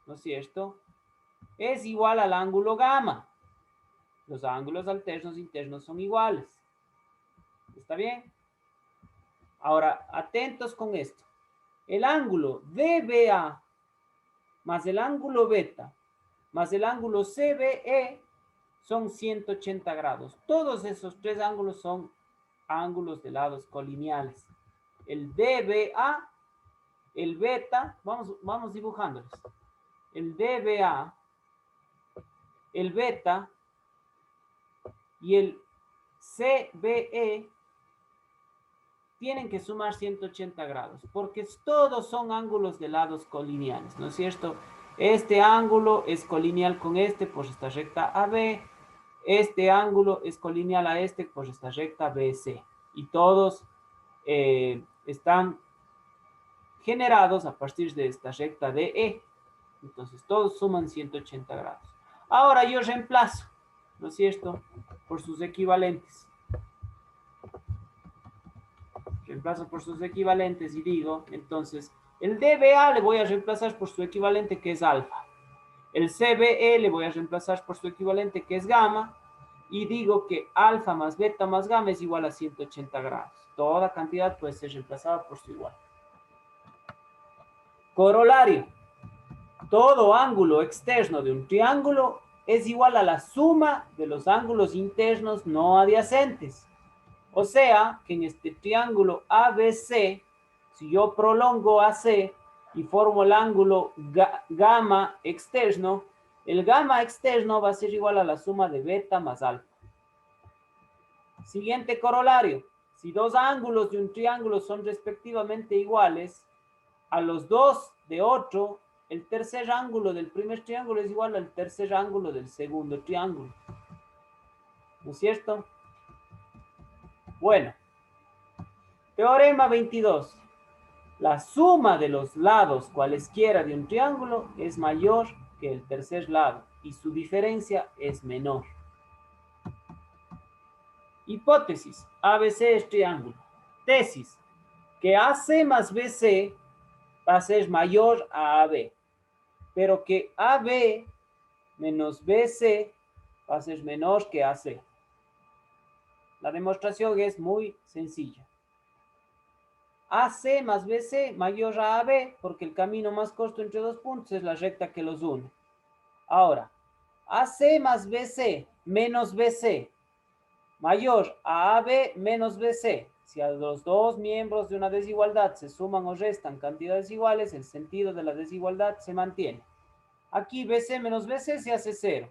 ¿no es cierto? Es igual al ángulo gamma. Los ángulos alternos internos son iguales. ¿Está bien? Ahora, atentos con esto. El ángulo DBA más el ángulo beta más el ángulo CBE son 180 grados. Todos esos tres ángulos son ángulos de lados colineales. El DBA, el beta, vamos dibujándolos. El DBA, el beta y el CBE tienen que sumar 180 grados, porque todos son ángulos de lados colineales, ¿no es cierto? Este ángulo es colineal con este por esta recta AB, este ángulo es colineal a este por esta recta BC, y todos están generados a partir de esta recta DE, entonces todos suman 180 grados. Ahora yo reemplazo, ¿no es cierto?, por sus equivalentes. Reemplazo por sus equivalentes y digo, entonces, el DBA le voy a reemplazar por su equivalente que es alfa. El CBE le voy a reemplazar por su equivalente que es gamma. Y digo que alfa más beta más gamma es igual a 180 grados. Toda cantidad puede ser reemplazada por su igual. Corolario. Todo ángulo externo de un triángulo es igual a la suma de los ángulos internos no adyacentes. O sea, que en este triángulo ABC, si yo prolongo AC y formo el ángulo gamma externo, el gamma externo va a ser igual a la suma de beta más alfa. Siguiente corolario. Si dos ángulos de un triángulo son respectivamente iguales, a los dos de otro, el tercer ángulo del primer triángulo es igual al tercer ángulo del segundo triángulo. ¿No es cierto? Bueno. Teorema 22. La suma de los lados cualesquiera de un triángulo es mayor que el tercer lado y su diferencia es menor. Hipótesis. ABC es triángulo. Tesis. Que AC más BC va a ser mayor a AB, pero que AB menos BC va a ser menor que AC. La demostración es muy sencilla. AC más BC mayor a AB, porque el camino más corto entre dos puntos es la recta que los une. Ahora, AC más BC menos BC mayor a AB menos BC. Si a los dos miembros de una desigualdad se suman o restan cantidades iguales, el sentido de la desigualdad se mantiene. Aquí BC menos BC se hace 0.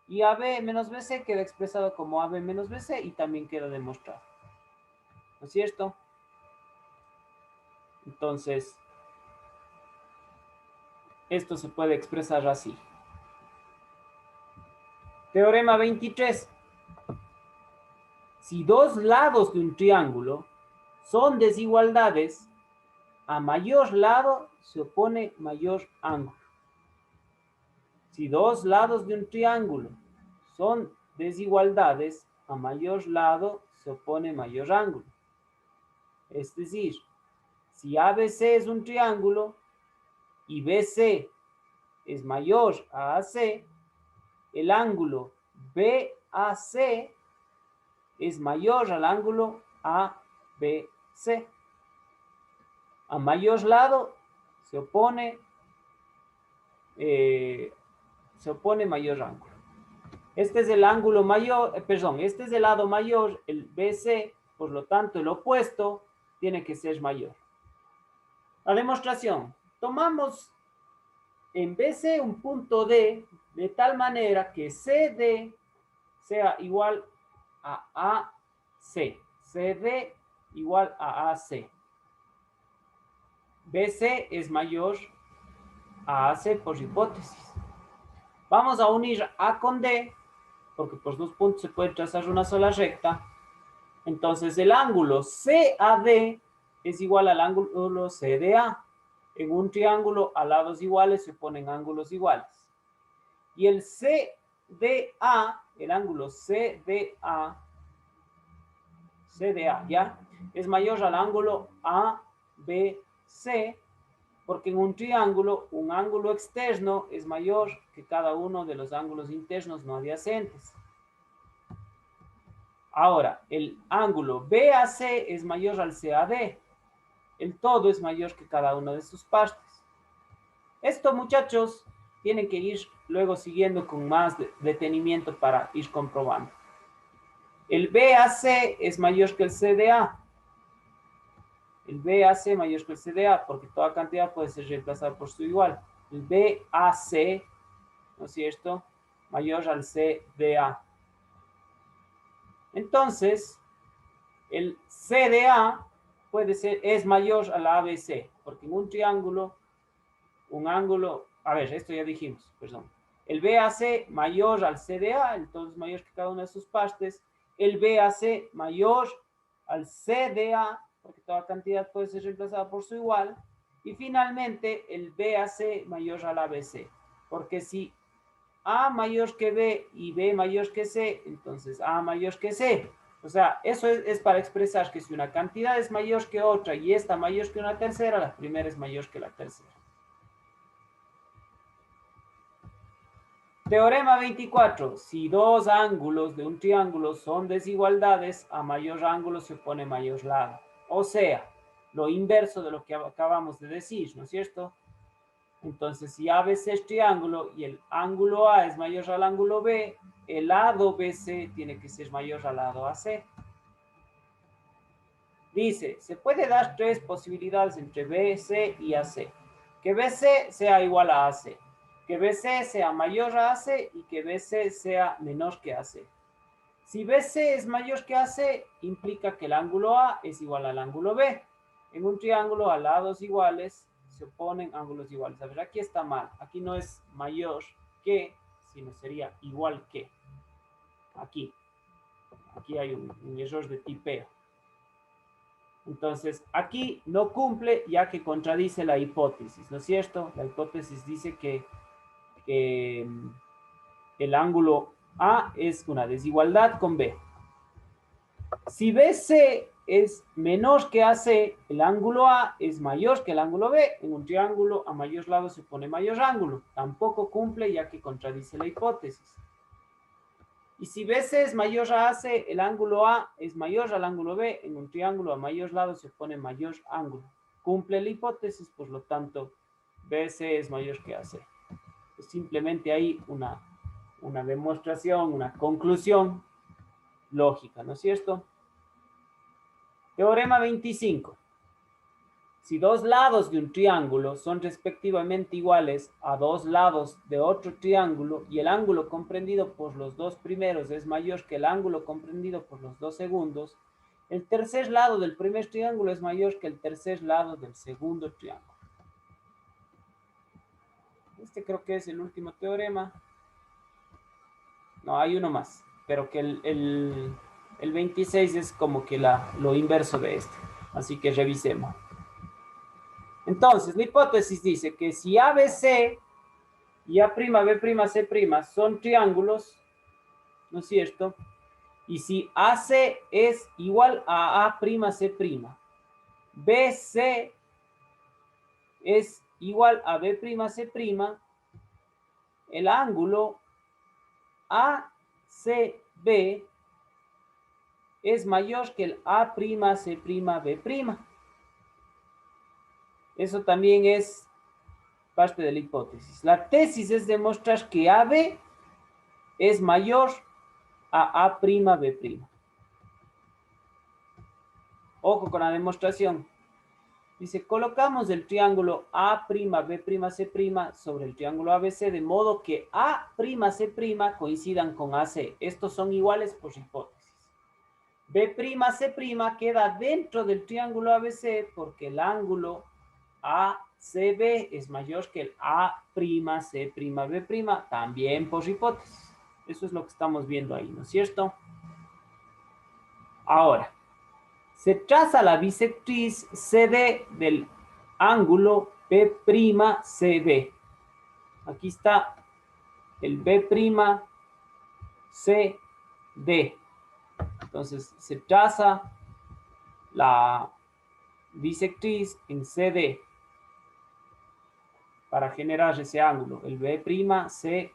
Y AB menos BC queda expresado como AB menos BC y también queda demostrado. ¿No es cierto? Entonces, esto se puede expresar así. Teorema 23. Si dos lados de un triángulo son desigualdades, a mayor lado se opone mayor ángulo. Si dos lados de un triángulo son desigualdades, a mayor lado se opone mayor ángulo. Es decir, si ABC es un triángulo y BC es mayor a AC, el ángulo BAC es mayor al ángulo ABC. A mayor lado se opone mayor ángulo. Este es el ángulo mayor, este es el lado mayor, el BC, por lo tanto el opuesto tiene que ser mayor. La demostración. Tomamos en BC un punto D de tal manera que CD sea igual a AC. CD igual a AC. BC es mayor a AC por hipótesis. Vamos a unir A con D, porque por 2 puntos se puede trazar una sola recta. Entonces el ángulo CAD es igual al ángulo CDA. En un triángulo a lados iguales se ponen ángulos iguales. Y el CDA, el ángulo CDA, ¿ya? Es mayor al ángulo ABC, porque en un triángulo, un ángulo externo es mayor que cada uno de los ángulos internos no adyacentes. Ahora, el ángulo BAC es mayor al CAD. El todo es mayor que cada una de sus partes. Esto, muchachos, tienen que ir luego siguiendo con más detenimiento para ir comprobando. El BAC es mayor que el CDA. El BAC mayor que el CDA, porque toda cantidad puede ser reemplazada por su igual. El BAC, ¿no es cierto?, mayor al CDA. Entonces, el CDA es mayor a la ABC, porque en un triángulo, un ángulo, a ver, esto ya dijimos, perdón. El BAC mayor al CDA, entonces mayor que cada una de sus partes. El BAC mayor al CDA, porque toda cantidad puede ser reemplazada por su igual. Y finalmente, el BAC mayor al ABC, porque si A mayor que B y B mayor que C, entonces A mayor que C. O sea, eso es para expresar que si una cantidad es mayor que otra y esta mayor que una tercera, la primera es mayor que la tercera. Teorema 24. Si dos ángulos de un triángulo son desigualdades, a mayor ángulo se opone mayor lado. O sea, lo inverso de lo que acabamos de decir, ¿no es cierto? Entonces, si ABC es triángulo y el ángulo A es mayor al ángulo B, el lado BC tiene que ser mayor al lado AC. Dice, se puede dar tres posibilidades entre BC y AC. Que BC sea igual a AC, que BC sea mayor a AC y que BC sea menor que AC. Si BC es mayor que AC, implica que el ángulo A es igual al ángulo B. En un triángulo a lados iguales se oponen ángulos iguales. A ver, aquí está mal. Aquí no es mayor que, sino sería igual que. Aquí hay un error de tipeo. Entonces, aquí no cumple ya que contradice la hipótesis, ¿no es cierto? La hipótesis dice que el ángulo A es una desigualdad con B. Si BC es menor que AC, el ángulo A es mayor que el ángulo B. En un triángulo a mayor lado se pone mayor ángulo. Tampoco cumple ya que contradice la hipótesis. Y si BC es mayor a AC, el ángulo A es mayor al ángulo B. En un triángulo a mayor lado se pone mayor ángulo. Cumple la hipótesis, por lo tanto, BC es mayor que AC. Es simplemente ahí una demostración, una conclusión lógica, ¿no es cierto? Teorema 25. Si dos lados de un triángulo son respectivamente iguales a dos lados de otro triángulo y el ángulo comprendido por los dos primeros es mayor que el ángulo comprendido por los dos segundos, el tercer lado del primer triángulo es mayor que el tercer lado del segundo triángulo. Este creo que es el último teorema. No, hay uno más, pero que el 26 es como que lo inverso de este. Así que revisemos. Entonces, la hipótesis dice que si ABC y A'B'C' son triángulos, ¿no es cierto? Y si AC es igual a A'C', BC es igual a B'C', el ángulo ACB es mayor que el A'C', B'. Eso también es parte de la hipótesis. La tesis es demostrar que AB es mayor a A'B'. Ojo con la demostración. Dice, colocamos el triángulo A'B'C' sobre el triángulo ABC de modo que A'C' coincidan con AC. Estos son iguales por hipótesis. B'C' queda dentro del triángulo ABC porque el ángulo ACB es mayor que el A'C'B', también por hipótesis. Eso es lo que estamos viendo ahí, ¿no es cierto? Ahora, se traza la bisectriz CD del ángulo B'CB. Aquí está el B'CD. Entonces, se traza la bisectriz en CD para generar ese ángulo, el B'CB.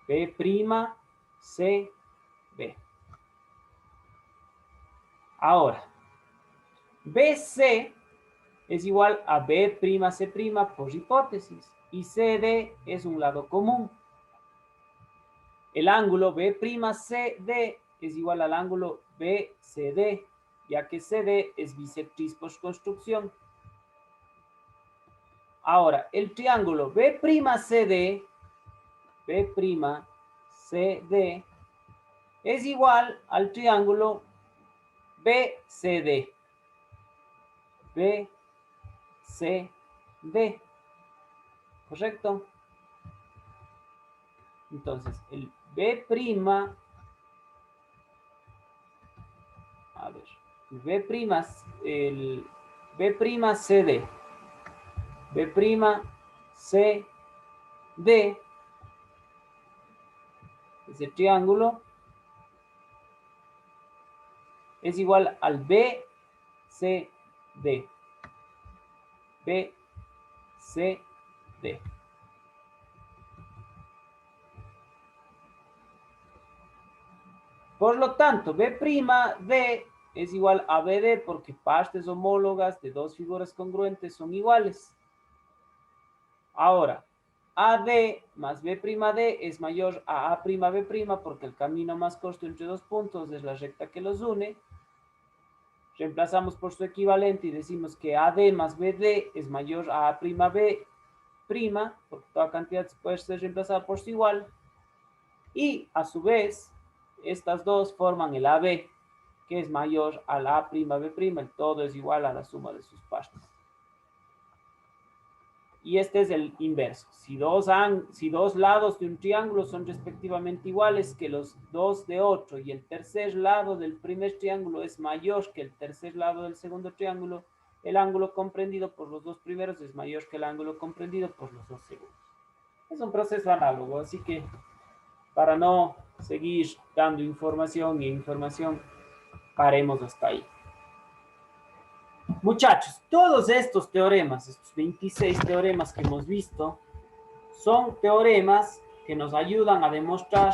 B'CB. Ahora, BC es igual a B'C' por hipótesis y CD es un lado común. El ángulo B'CD es igual al ángulo BCD, ya que CD es bisectriz por construcción. Ahora, el triángulo B'CD es igual al triángulo BCD. ¿Correcto? Entonces, el B', a ver, el B'CD, ese triángulo, es igual al BCD. BCD. Por lo tanto, B'D es igual a BD porque partes homólogas de dos figuras congruentes son iguales. Ahora, AD más B'D es mayor a A'B' porque el camino más corto entre dos puntos es la recta que los une. Reemplazamos por su equivalente y decimos que AD más BD es mayor a A'B', porque toda cantidad puede ser reemplazada por su igual. Y a su vez, estas dos forman el AB, que es mayor a la A'B', el todo es igual a la suma de sus partes. Y este es el inverso. Si dos lados de un triángulo son respectivamente iguales que los dos de otro y el tercer lado del primer triángulo es mayor que el tercer lado del segundo triángulo, el ángulo comprendido por los dos primeros es mayor que el ángulo comprendido por los dos segundos. Es un proceso análogo, así que para no seguir dando información y información, paremos hasta ahí. Muchachos, todos estos teoremas, estos 26 teoremas que hemos visto, son teoremas que nos ayudan a demostrar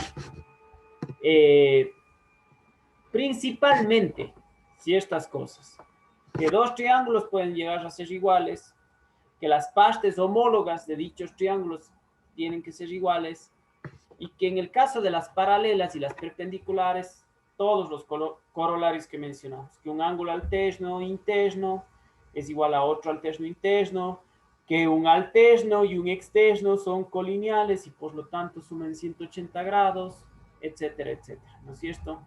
principalmente ciertas cosas. Que dos triángulos pueden llegar a ser iguales, que las partes homólogas de dichos triángulos tienen que ser iguales, y que en el caso de las paralelas y las perpendiculares, todos los corolarios que mencionamos, que un ángulo alterno interno es igual a otro alterno interno, que un alterno y un externo son colineales y por lo tanto suman 180 grados, etcétera, etcétera, ¿no es cierto?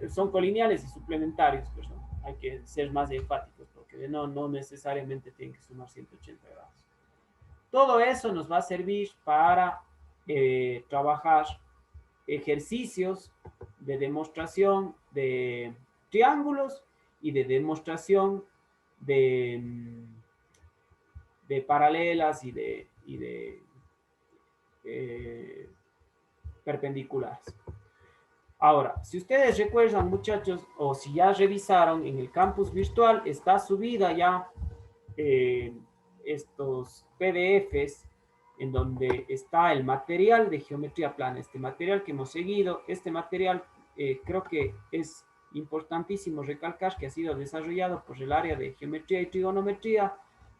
Son colineales y suplementarios, perdón. Hay que ser más enfáticos porque no necesariamente tienen que sumar 180 grados. Todo eso nos va a servir para trabajar ejercicios de demostración de triángulos y de demostración de paralelas y de perpendiculares. Ahora, si ustedes recuerdan, muchachos, o si ya revisaron en el campus virtual, está subida ya estos PDFs en donde está el material de geometría plana, este material que hemos seguido. Este material creo que es importantísimo recalcar que ha sido desarrollado por el área de geometría y trigonometría,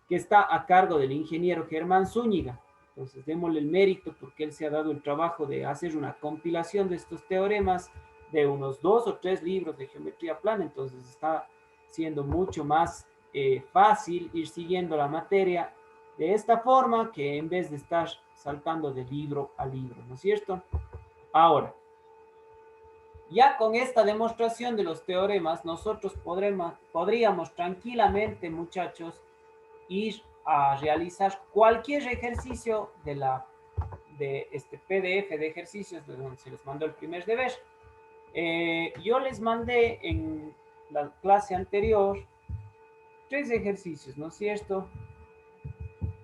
que está a cargo del ingeniero Germán Zúñiga. Entonces, démosle el mérito porque él se ha dado el trabajo de hacer una compilación de estos teoremas de unos 2 o 3 libros de geometría plana. Entonces, está siendo mucho más fácil ir siguiendo la materia de esta forma que en vez de estar saltando de libro a libro, ¿no es cierto? Ahora, ya con esta demostración de los teoremas, nosotros podríamos tranquilamente, muchachos, ir a realizar cualquier ejercicio de este PDF de ejercicios de donde se les mandó el primer deber. Yo les mandé en la clase anterior 3 ejercicios, ¿no es cierto?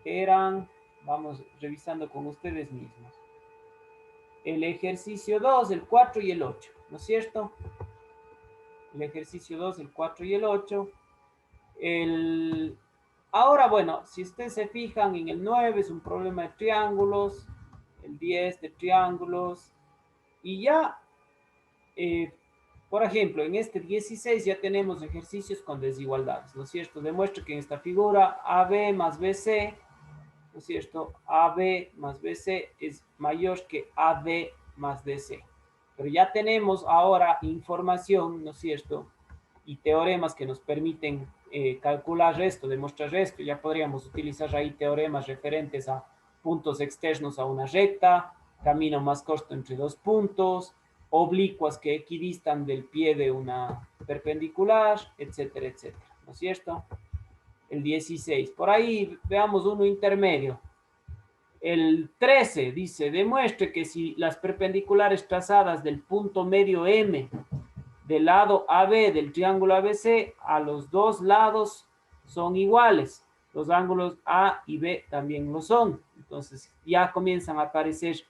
Eran, vamos revisando con ustedes mismos, el ejercicio 2, el 4 y el 8, ¿no es cierto? El ejercicio 2, el 4 y el 8. Ahora, bueno, si ustedes se fijan, en el 9 es un problema de triángulos, el 10 de triángulos, y ya, por ejemplo, en este 16 ya tenemos ejercicios con desigualdades, ¿no es cierto? Demuestra que en esta figura AB más BC, ¿no es cierto? AB más BC es mayor que AD más DC. Pero ya tenemos ahora información, ¿no es cierto? Y teoremas que nos permiten calcular esto, demostrar esto. Ya podríamos utilizar ahí teoremas referentes a puntos externos a una recta, camino más corto entre dos puntos, oblicuas que equidistan del pie de una perpendicular, etcétera, etcétera. ¿No es cierto? El 16. Por ahí veamos uno intermedio. El 13 dice, demuestre que si las perpendiculares trazadas del punto medio M del lado AB del triángulo ABC a los dos lados son iguales. Los ángulos A y B también lo son. Entonces ya comienzan a aparecer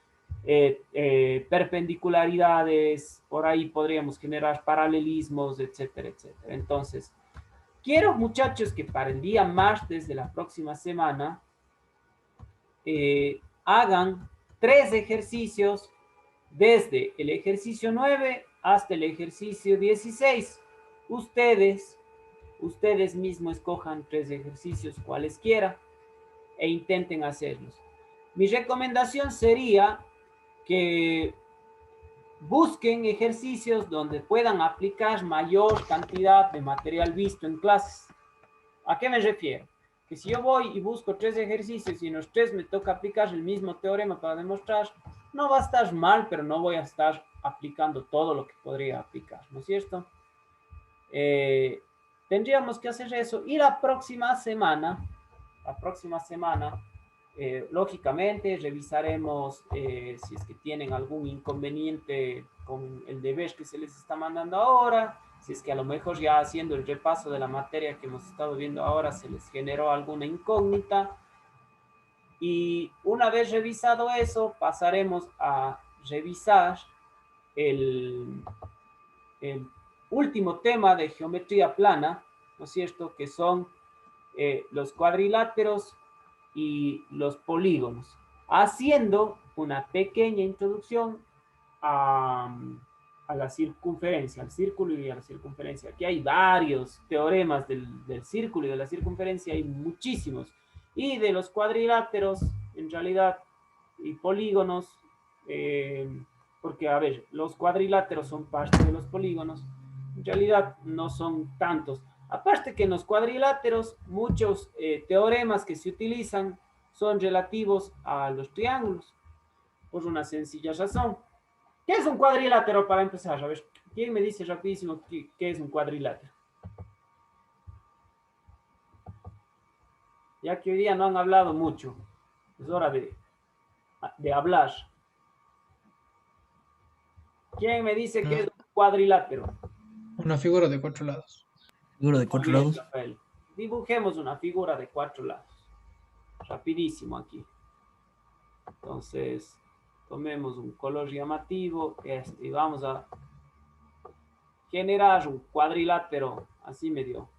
perpendicularidades, por ahí podríamos generar paralelismos, etcétera, etcétera. Entonces, quiero, muchachos, que para el día martes de la próxima semana hagan 3 ejercicios desde el ejercicio 9 hasta el ejercicio 16. Ustedes mismos escojan 3 ejercicios cualesquiera e intenten hacerlos. Mi recomendación sería que busquen ejercicios donde puedan aplicar mayor cantidad de material visto en clases. ¿A qué me refiero? Que si yo voy y busco 3 ejercicios y en los 3 me toca aplicar el mismo teorema para demostrar, no va a estar mal, pero no voy a estar aplicando todo lo que podría aplicar, ¿no es cierto? Tendríamos que hacer eso y la próxima semana, lógicamente revisaremos si es que tienen algún inconveniente con el deber que se les está mandando ahora, si es que a lo mejor ya haciendo el repaso de la materia que hemos estado viendo ahora se les generó alguna incógnita. Y una vez revisado eso, pasaremos a revisar el, el último tema de geometría plana, ¿no es cierto? Que son los cuadriláteros y los polígonos, haciendo una pequeña introducción a la circunferencia, al círculo y a la circunferencia. Aquí hay varios teoremas del círculo y de la circunferencia, hay muchísimos. Y de los cuadriláteros, en realidad, y polígonos, porque, a ver, los cuadriláteros son parte de los polígonos, en realidad no son tantos. Aparte que en los cuadriláteros, muchos teoremas que se utilizan son relativos a los triángulos, por una sencilla razón. ¿Qué es un cuadrilátero para empezar? A ver, ¿quién me dice rapidísimo qué es un cuadrilátero? Ya que hoy día no han hablado mucho, es hora de hablar. ¿Quién me dice qué es un cuadrilátero? Una figura de 4 lados. Figura de Muy 4 bien, lados. Rafael. Dibujemos una figura de 4 lados. Rapidísimo aquí. Entonces, tomemos un color llamativo y vamos a generar un cuadrilátero así medio.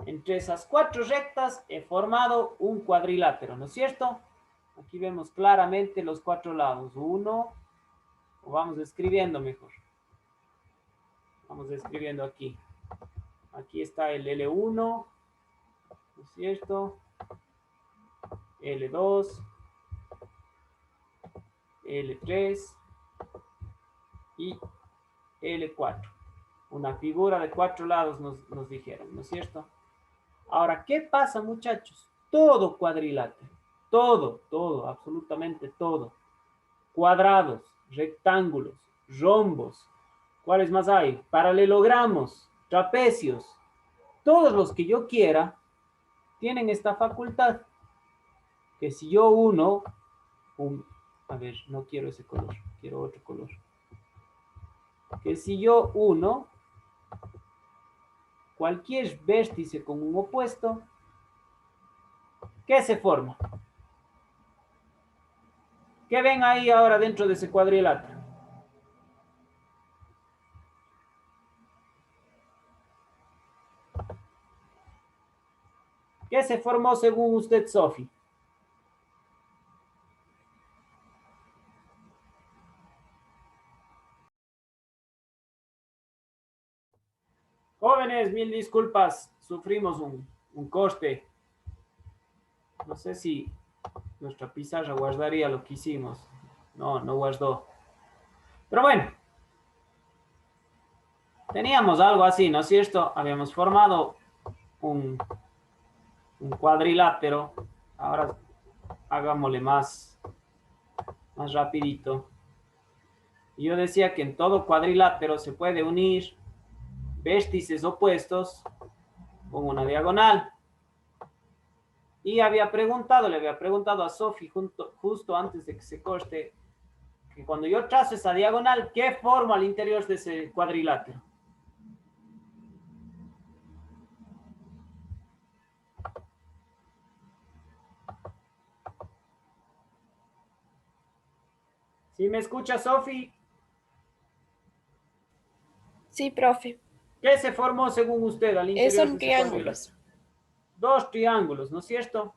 Entre esas 4 rectas he formado un cuadrilátero, ¿no es cierto? Aquí vemos claramente los 4 lados. Uno, o vamos escribiendo mejor. Vamos escribiendo aquí. Aquí está el L1, ¿no es cierto? L2, L3 y L4. Una figura de 4 lados nos dijeron, ¿no es cierto? Ahora, ¿qué pasa, muchachos? Todo cuadrilátero, todo, absolutamente todo. Cuadrados, rectángulos, rombos, ¿Cuáles más hay? Paralelogramos, trapecios. Todos los que yo quiera tienen esta facultad. Que si yo uno, a ver, no quiero ese color, quiero otro color. Que si yo uno cualquier vértice con un opuesto, ¿qué se forma? ¿Qué ven ahí ahora dentro de ese cuadrilátero? ¿Qué se formó según usted, Sofi? Jóvenes, mil disculpas, sufrimos un corte. No sé si nuestra pizarra guardaría lo que hicimos. No, no guardó. Pero bueno, teníamos algo así, ¿no es cierto? Habíamos formado un cuadrilátero. Ahora hagámosle más rapidito. Y yo decía que en todo cuadrilátero se puede unir vértices opuestos con una diagonal. Y le había preguntado a Sofi justo antes de que se corte, que cuando yo trazo esa diagonal, ¿qué forma al interior de ese cuadrilátero? ¿Sí me escucha, Sofi? Sí, profe. ¿Qué se formó según usted al interior de Son ese cuadrilátero? triángulos. Dos triángulos, ¿no es cierto?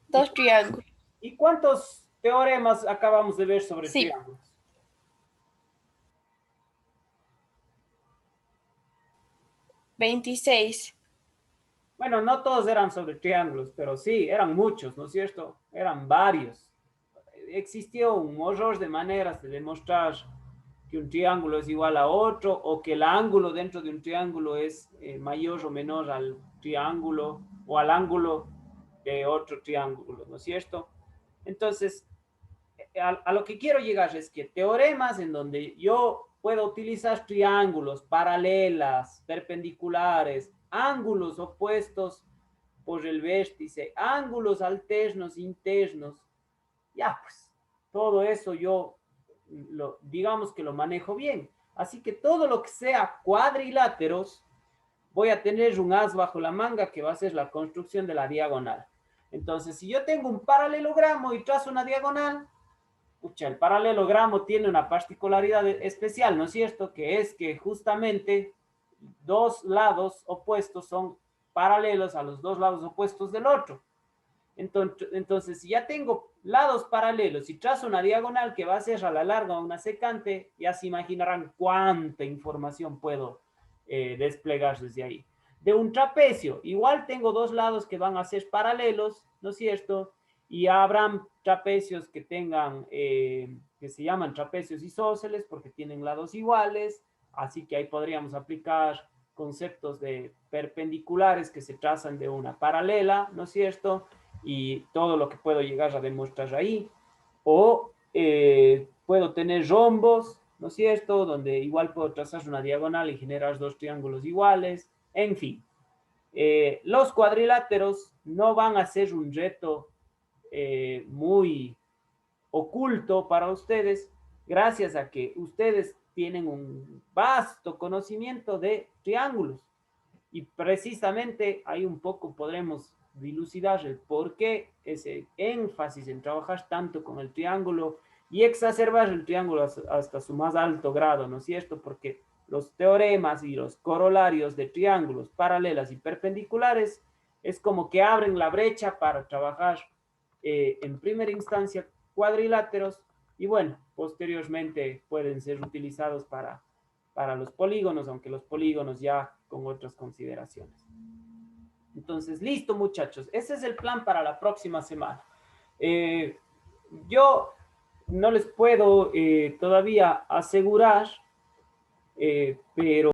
Dos triángulos. ¿Y cuántos teoremas acabamos de ver sobre Sí. triángulos? 26. Bueno, no todos eran sobre triángulos, pero sí, eran muchos, ¿no es cierto? Eran varios. Existió un horror de maneras de demostrar que un triángulo es igual a otro o que el ángulo dentro de un triángulo es mayor o menor al triángulo o al ángulo de otro triángulo, ¿no es cierto? Entonces, a lo que quiero llegar es que teoremas en donde yo puedo utilizar triángulos, paralelas, perpendiculares, ángulos opuestos por el vértice, ángulos alternos, internos, ya pues, todo eso yo digamos que lo manejo bien. Así que todo lo que sea cuadriláteros, voy a tener un as bajo la manga que va a ser la construcción de la diagonal. Entonces, si yo tengo un paralelogramo y trazo una diagonal, pucha, el paralelogramo tiene una particularidad especial, ¿no es cierto? Que es que justamente dos lados opuestos son paralelos a los dos lados opuestos del otro. Entonces, si ya tengo lados paralelos y trazo una diagonal que va a ser a la larga una secante, ya se imaginarán cuánta información puedo desplegar desde ahí. De un trapecio, igual tengo dos lados que van a ser paralelos, ¿no es cierto? Y habrán trapecios que tengan, que se llaman trapecios isósceles porque tienen lados iguales, así que ahí podríamos aplicar conceptos de perpendiculares que se trazan de una paralela, ¿no es cierto? Y todo lo que puedo llegar a demostrar ahí. O puedo tener rombos, ¿no es cierto? Donde igual puedo trazar una diagonal y generar dos triángulos iguales. En fin, los cuadriláteros no van a ser un reto muy oculto para ustedes, gracias a que ustedes tienen un vasto conocimiento de triángulos. Y precisamente ahí un poco podremos dilucidar el por qué ese énfasis en trabajar tanto con el triángulo y exacerbar el triángulo hasta su más alto grado, ¿no es cierto? Porque los teoremas y los corolarios de triángulos paralelas y perpendiculares es como que abren la brecha para trabajar en primera instancia cuadriláteros y bueno, posteriormente pueden ser utilizados para los polígonos, aunque los polígonos ya con otras consideraciones. Entonces, listo muchachos, ese es el plan para la próxima semana. Yo no les puedo todavía asegurar, pero